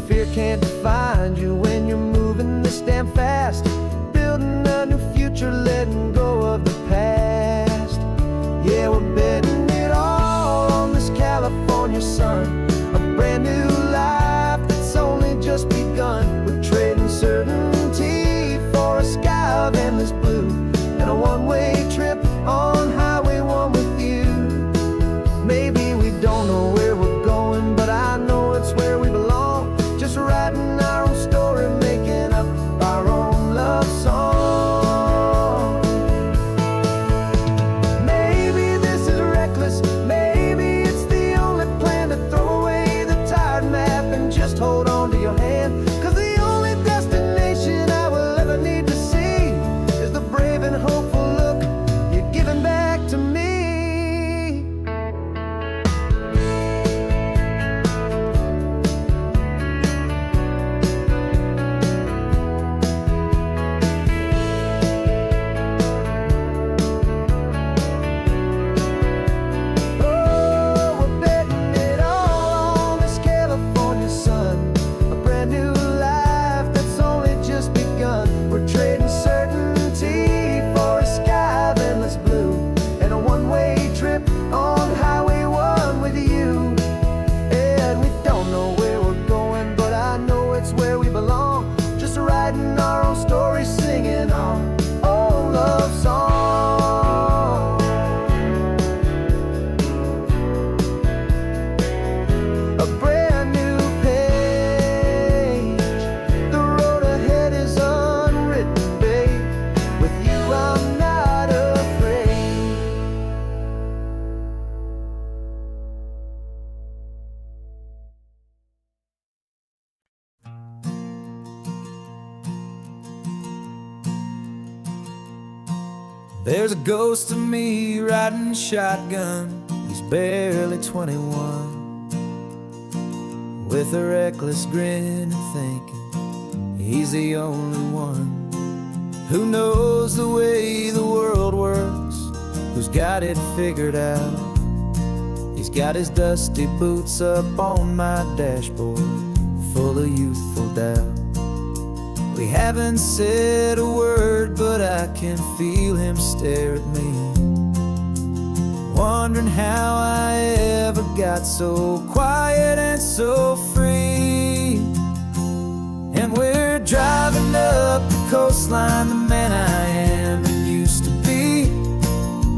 Fear can't define you when you're moving this damn fast, building a new future, letting go of the past. Yeah, we're betting it all on this California sun, a brand new life that's only just begun. We're trading certainty for a sky of endless blue, and a one-way trip on Highway 1 with you. Maybe we don't know where we're going, but I know it's where we belong. Just writing our own story, making up our own love song. Maybe this is reckless, maybe it's the only plan to throw away the tired map and just hold on to your hand. 'Cause the only destination I will ever need to see is the brave and hopeful look you're giving back to me. Oh, we're betting it all on this California sun, a brand new life that's only just begun. We're trading certainty for a sky of endless blue, and a one-way trip on Highway 1 with you. And we don't know where we're going, but I know it's where we belong. Just writing our own story, singing our own love song. A brand new page, the road ahead is unwritten, babe. With you I'm not afraid. There's a ghost of me riding shotgun, he's barely 21. with a reckless grin and thinking he's the only one who knows the way the world works, who's got it figured out. He's got his dusty boots up on my dashboard, full of youthful doubt. We haven't said a word, but I can feel him stare at me, wondering how I ever got so quiet and so free. And we're driving up the coastline, the man I am and used to be.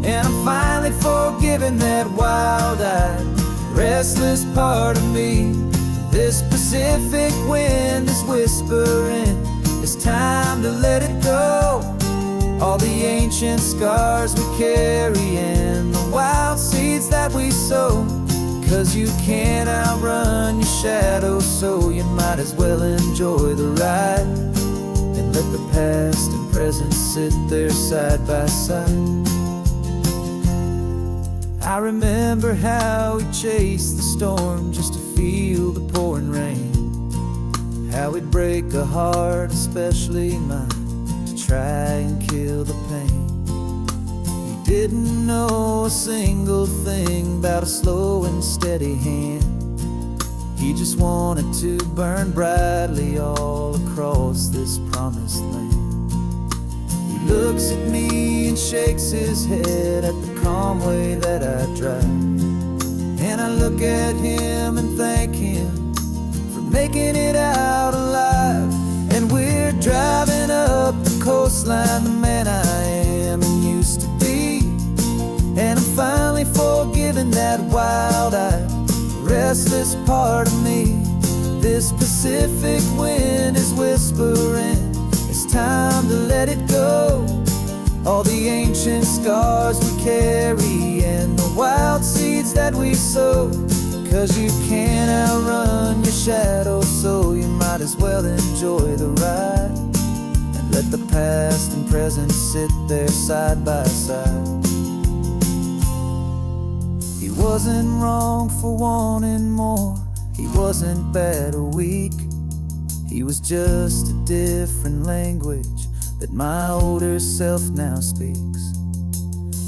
And I'm finally forgiving that wild-eyed, restless part of me. This Pacific wind is whispering, it's time to let it go. All the ancient scars we carry and the wild seeds that we sow. 'Cause you can't outrun your shadow, so you might as well enjoy the ride and let the past and present sit there side by side. I remember how we chased the storm just to feel the pouring rain, how we'd break a heart, especially mine, to try and kill the pain. He didn't know a single thing about a slow and steady hand. He just wanted to burn brightly all across this promised land. He looks at me and shakes his head at the calm way that I drive, and I look at him and thank him for making it out alive. And we're driving up the coastline, the man I am and used to be. And I'm finally forgiving that wild-eyed, restless part of me. This Pacific wind is whispering, it's time to let it go. All the ancient scars we carry and the wild seeds that we sow. 'Cause you can't outrun your shadow, so you might as well enjoy the ride and let the past and present sit there side by side. He wasn't wrong for wanting more, he wasn't bad or weak. He was just a different language that my older self now speaks.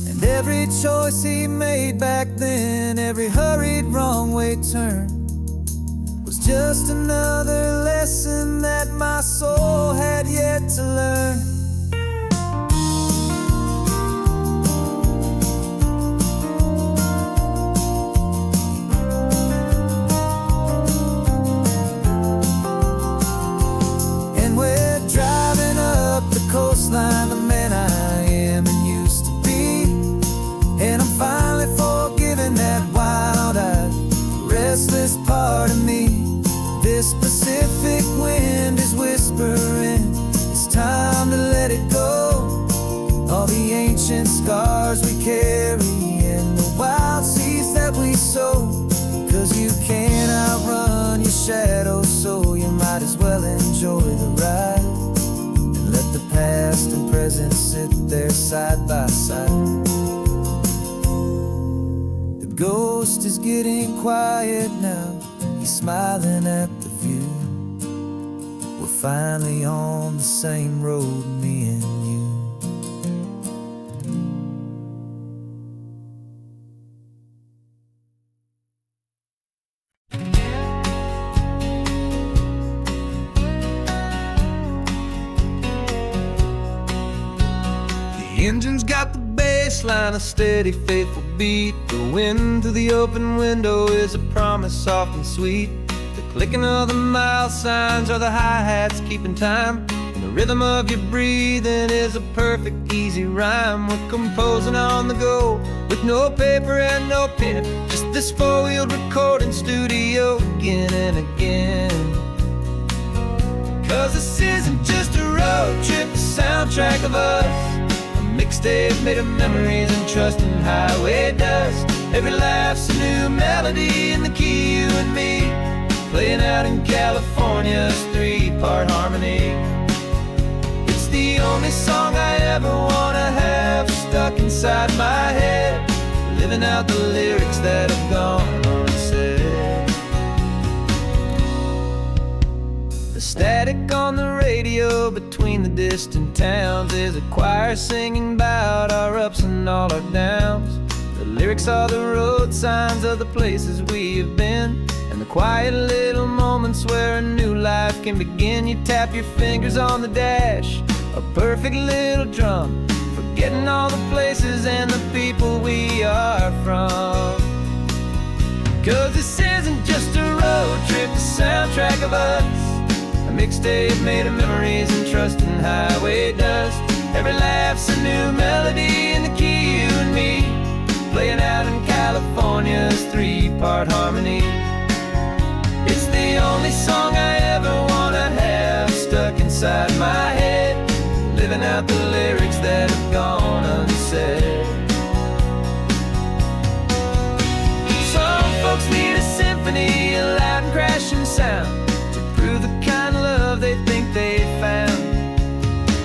And every choice he made back then, every hurried wrong way turn, was just another lesson that my soul had yet to learn. Coastline, the man I am and used to be. And I'm finally forgiving that wild-eyed, restless part of me. This Pacific wind is whispering, it's time to let it go. All the ancient scars we carry and the wild seeds that we sow. 'Cause you can't outrun your shadow, so you might as well enjoy the ride. Let the past and present sit there side by side. The ghost is getting quiet now, he's smiling at the view. We're finally on the same road, me and you. The engine's got the bass line, a steady, faithful beat. The wind through the open window is a promise soft and sweet. The clicking of the mile signs are the hi-hats keeping time, and the rhythm of your breathing is a perfect, easy rhyme. We're composing on the go with no paper and no pen, just this four-wheeled recording studio again and again. 'Cause this isn't just a road trip, the soundtrack of us, mixtape made of memories and trust in highway dust. Every laugh's a new melody in the key, you and me, playing out in California's three-part harmony. It's the only song I ever wanna have stuck inside my head, living out the lyrics that have gone unsaid. The static on the radio between the distant towns is a choir singing about our ups and all our downs. The lyrics are the road signs of the places we have been, and the quiet little moments where a new life can begin. You tap your fingers on the dash, a perfect little drum, forgetting all the places and the people we are from. 'Cause this isn't just a road trip, the soundtrack of us, a mixtape made of memories and trust in highway dust. Every laugh's a new melody in the key, you and me, playing out in California's three-part harmony. It's the only song I ever wanna have stuck inside my head, living out the lyrics that have gone unsaid. Some folks need a symphony, a loud and crashing sound, to prove the kind of love they think they found.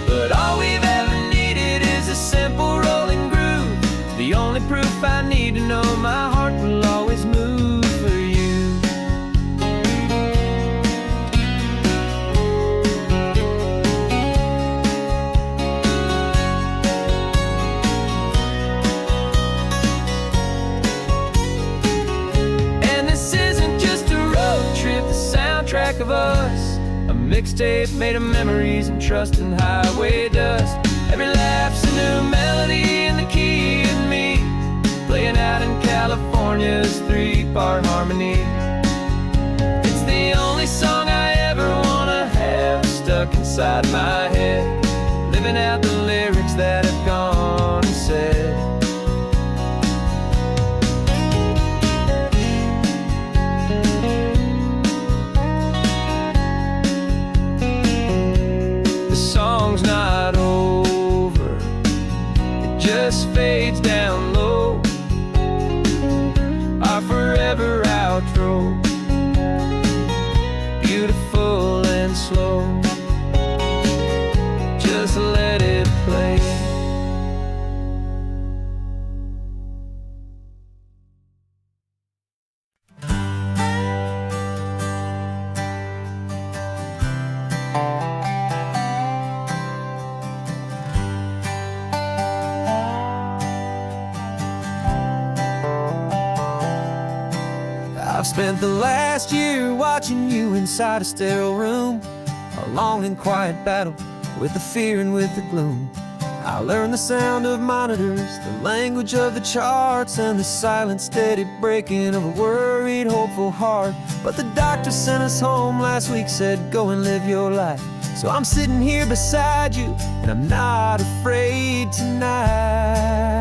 But all we've ever needed is a simple rolling groove, the only proof I need to know my heart will always move for you. And this isn't just a road trip, the soundtrack of us, a mixtape made of memories and trust in highway dust. Every laugh's a new melody in the key and me, playing out in California's three-part harmony. It's the only song I ever wanna have stuck inside my head, living out the lyrics that have gone unsaid. The song's not over, it just fades down low, our forever outro, beautiful and slow. Just let it play. I've spent the last year watching you inside a sterile room, a long and quiet battle with the fear and with the gloom. I learned the sound of monitors, the language of the charts, and the silent steady breaking of a worried hopeful heart. But the doctor sent us home last week, said go and live your life. So I'm sitting here beside you, and I'm not afraid tonight.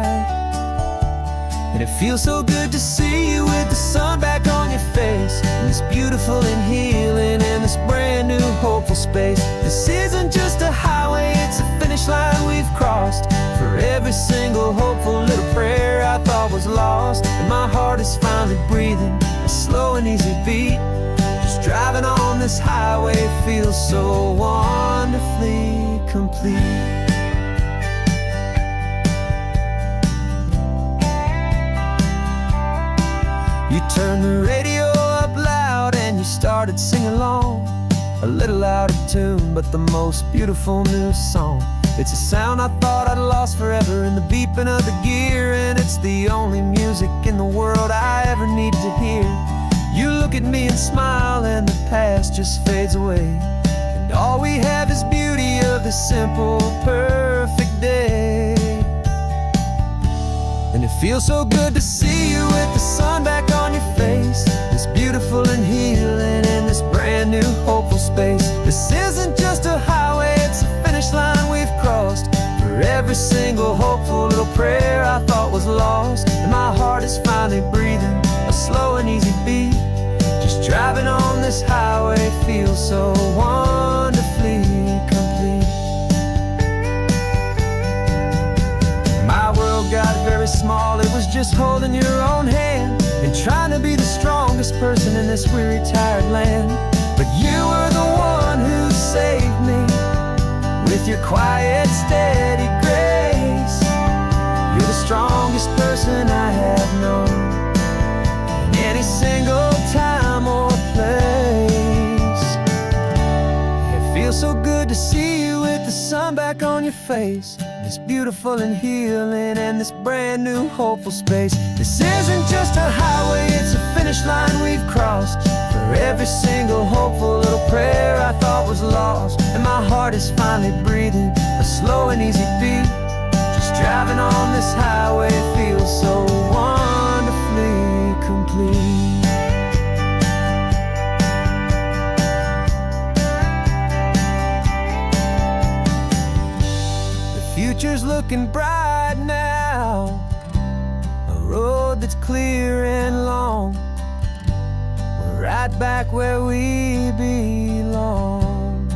And it feels so good to see you with the sun back on your face, and this beautiful and healing in this brand new hopeful space. This isn't just a highway, it's a finish line we've crossed. For every single hopeful little prayer I thought was lost, and my heart is finally breathing a slow and easy beat. Just driving on this highway feels so wonderfully complete. You turned the radio up loud and you started singing along, a little out of tune, but the most beautiful new song. It's a sound I thought I'd lost forever in the beeping of the gear, and it's the only music in the world I ever need to hear. You look at me and smile, and the past just fades away, and all we have is beauty of the simple, perfect day. And it feels so good to see you with the sun back on your face, this beautiful and healing in this brand new hopeful space. This isn't just a highway, it's a finish line we've crossed. For every single hopeful little prayer I thought was lost, and my heart is finally breathing a slow and easy beat. Just driving on this highway feels so wonderfully complete. My world got very small, it was just holding your own hand and trying to be the strongest person in this weary, tired land. But you were the one who saved me with your quiet, steady grace. You're the strongest person I have known in any single time or place. to see you with the sun back on your face. This beautiful and healing and this brand new hopeful space. This isn't just a highway, it's a finish line we've crossed. For every single hopeful little prayer I thought was lost. And my heart is finally breathing a slow and easy beat. Just driving on this highway feels so wonderfully complete. Future's looking bright now, a road that's clear and long. We're right back where we belong,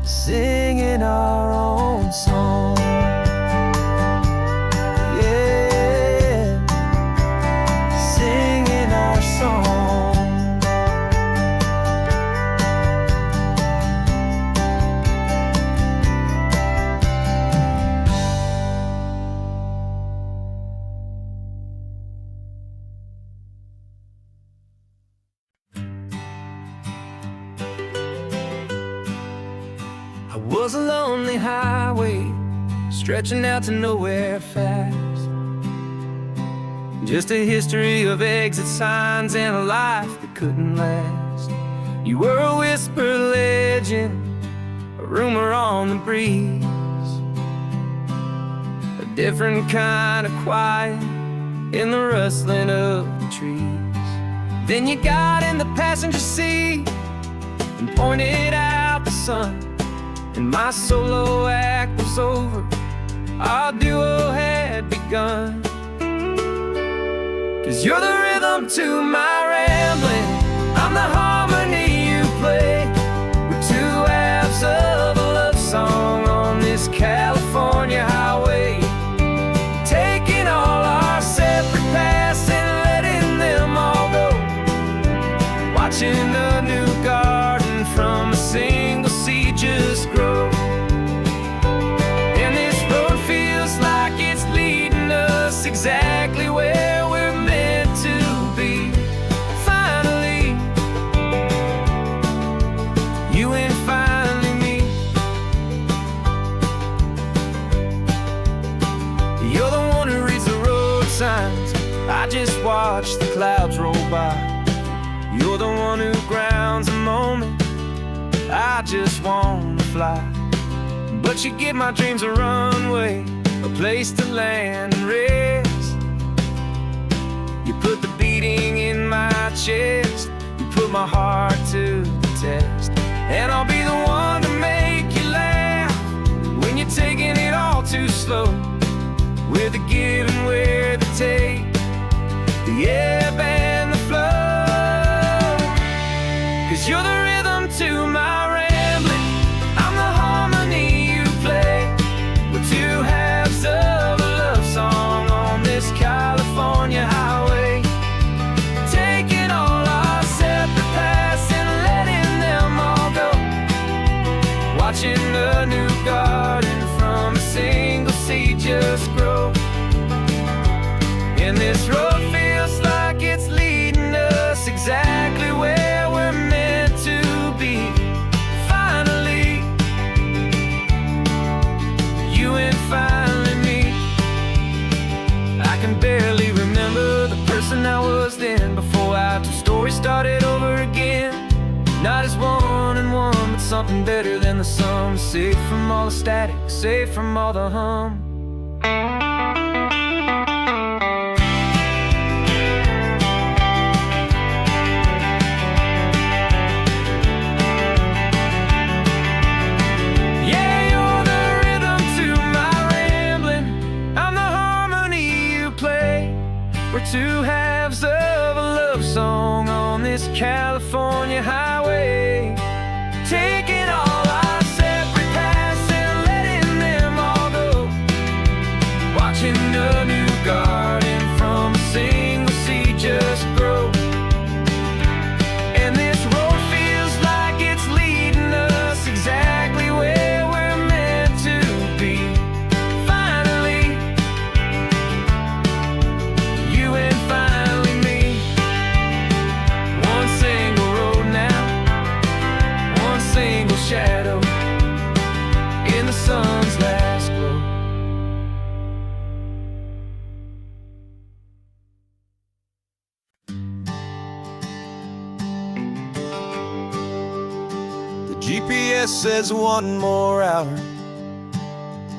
singing our own song. Yeah, singing our song. I was a lonely highway, stretching out to nowhere fast. Just a history of exit signs and a life that couldn't last. You were a whisper legend, a rumor on the breeze, a different kind of quiet in the rustling of the trees. Then you got in the passenger seat and pointed out the sun, and my solo act was over, our duo had begun. 'Cause you're the rhythm to my rambling, I'm the harmony you play. We're two halves of a love song on this California highway, taking all our separate paths and letting them all go. Watching a new garden from a single seed just grow. And this road feels like it's leading us exactly where we're meant to be. Finally, you and finally me. You're the one who reads the road signs, I just watch the clouds roll by. You're the one who grounds a moment, I just wanna fly. But you give my dreams a runway, a place to land and rest. You put the beating in my chest, you put my heart to the test. And I'll be the one to make you laugh when you're taking it all too slow. We're the give and we're the take, the ebb and the flow. 'Cause you're the rhythm to my rambling, I'm the harmony you play. We're two halves of a love song on this California highway, taking all our separate paths and letting them all go. Watching a new garden from a single seed just grow. And this road feels like it's leading us exactly where we're meant to be. Finally, you and finally me. I can barely remember the person I was then, before our two stories started over again. Not as one and one, but something better than the sum. Safe from all the static, safe from all the hum. Two halves of a love song on this California highway, taking all our separate paths and letting them all go. Watching a new garden from a single seed just grow. And this road feels like it's leading us exactly where we're meant to be. Finally, you and finally me. One single road now, one single GPS says 1 more hour.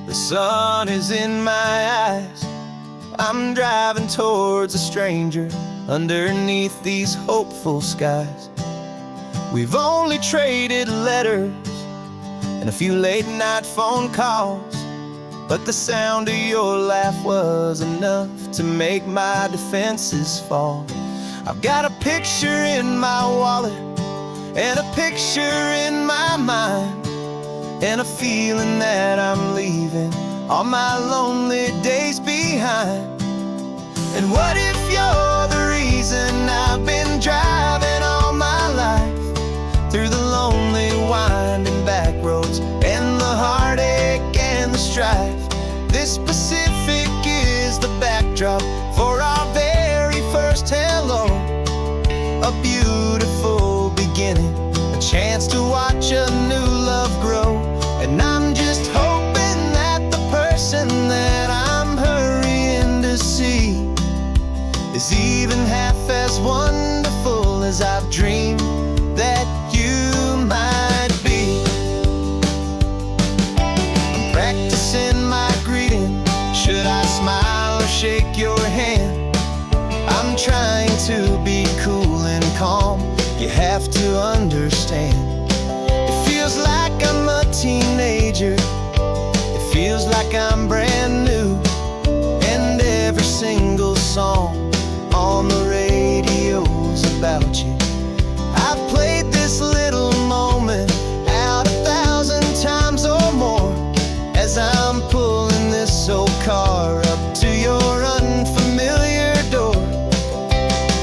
The sun is in my eyes. I'm driving towards a stranger underneath these hopeful skies. We've only traded letters and a few late night phone calls, but the sound of your laugh was enough to make my defenses fall. I've got a picture in my wallet and a picture in my mind, and a feeling that I'm leaving all my lonely days behind. And what if you're the reason I've been driving all my life, through the lonely winding back roads and the heartache and the strife? This Pacific is the backdrop for our very first hello. A beautiful beginning, a chance to watch a new love grow. And I'm just hoping that the person that I'm hurrying to see is even half as wonderful as I've dreamed that you might be. I'm practicing my greeting. Should I smile or shake your hand? I'm trying to be cool and calm. You have to understand. It feels like I'm a teenager. It feels like I'm brand new. And every single song on the radio's about you. I've played this little moment out 1,000 times or more, as I'm pulling this old car up to your unfamiliar door.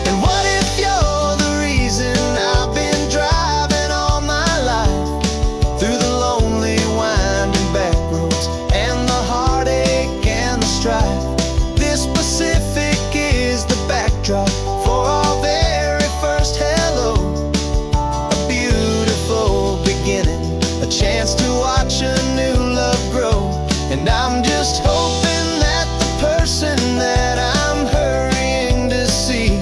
And what if you're the reason I've been driving all my life, through the lonely winding back roads and the heartache and the strife? This Pacific is the backdrop for our very first hello. A beautiful beginning, a chance to watch a new love grow. And I'm just hoping that the person that I'm hurrying to see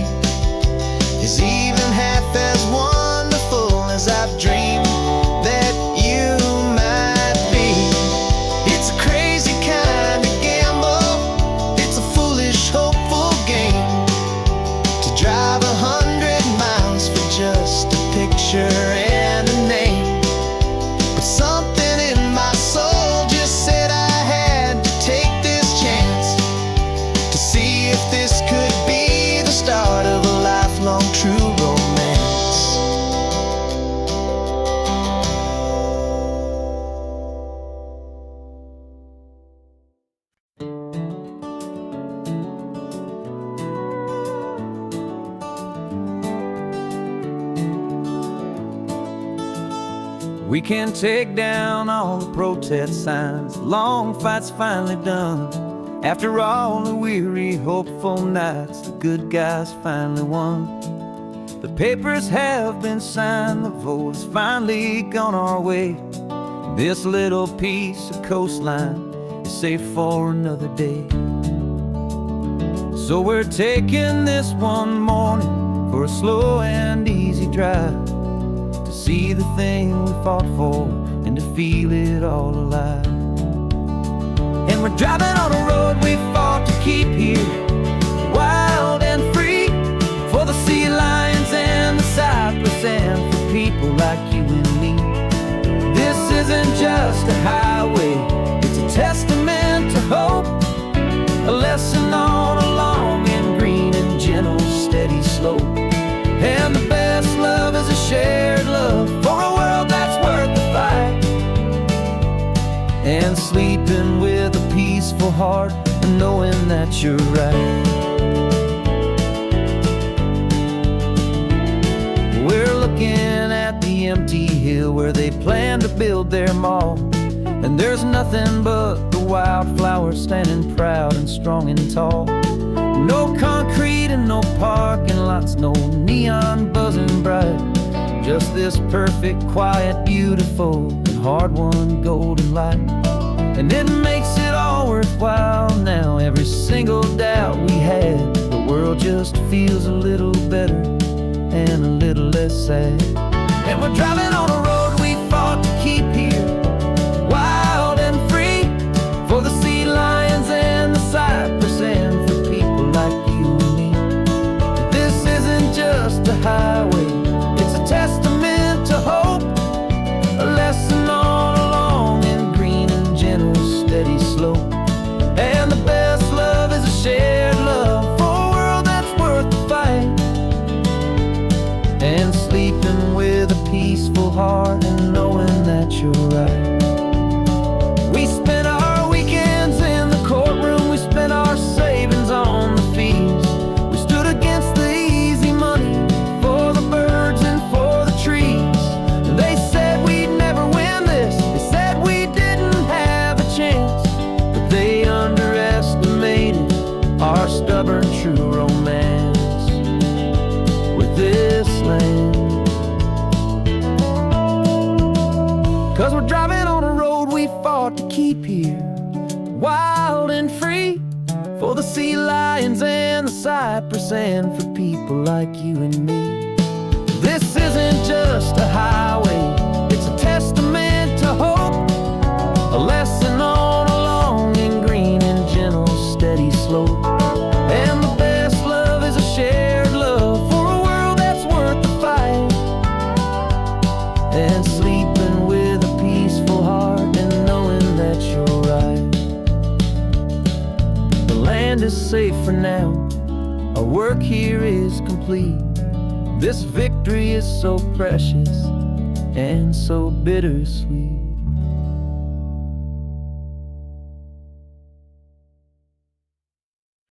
is even half as wonderful as I've dreamed that you might be. It's a crazy kind of gamble. It's a foolish, hopeful game to drive 100 miles for just a picture and a name. But something in my soul just said I had to take this chance to see if this could be the start of a lifelong true romance. We can take down all the protest signs. Long fight's finally done. After all the weary, hopeful nights, the good guys finally won. The papers have been signed, the vote has finally gone our way. This little piece of coastline is safe for another day. So we're taking this one morning for a slow and easy drive, to see the thing we fought for and to feel it all alive. And we're driving on a road we fought to keep here, wild and free, for the sea lions and the cypress and for people like you and me. This isn't just a highway, it's a testament to hope, a lesson on a long and green and gentle steady slope. And the best love is a shared love for a world that's worth the fight, and sleeping with a peaceful heart and knowing that you're right. We're looking at the empty hill where they plan to build their mall, and there's nothing but the wildflowers standing proud and strong and tall. No concrete and no parking lots, no neon buzzing bright, just this perfect, quiet, beautiful, and hard-won golden light. And it makes it all worthwhile now. Every single doubt we had, the world just feels a little better and a little less sad. And we're driving on a road we fought driving on a road we fought to keep here, wild and free, for the sea lions and the cypress, and for people like you and me. This isn't just a highway, it's a testament to hope, a lesson on a long and green and gentle steady slope. And the best love is a shared love for a world that's worth the fight, and sleeping with a peaceful heart and knowing that you're right. The land is safe for now, our work here is complete. This victory is so precious and so bittersweet.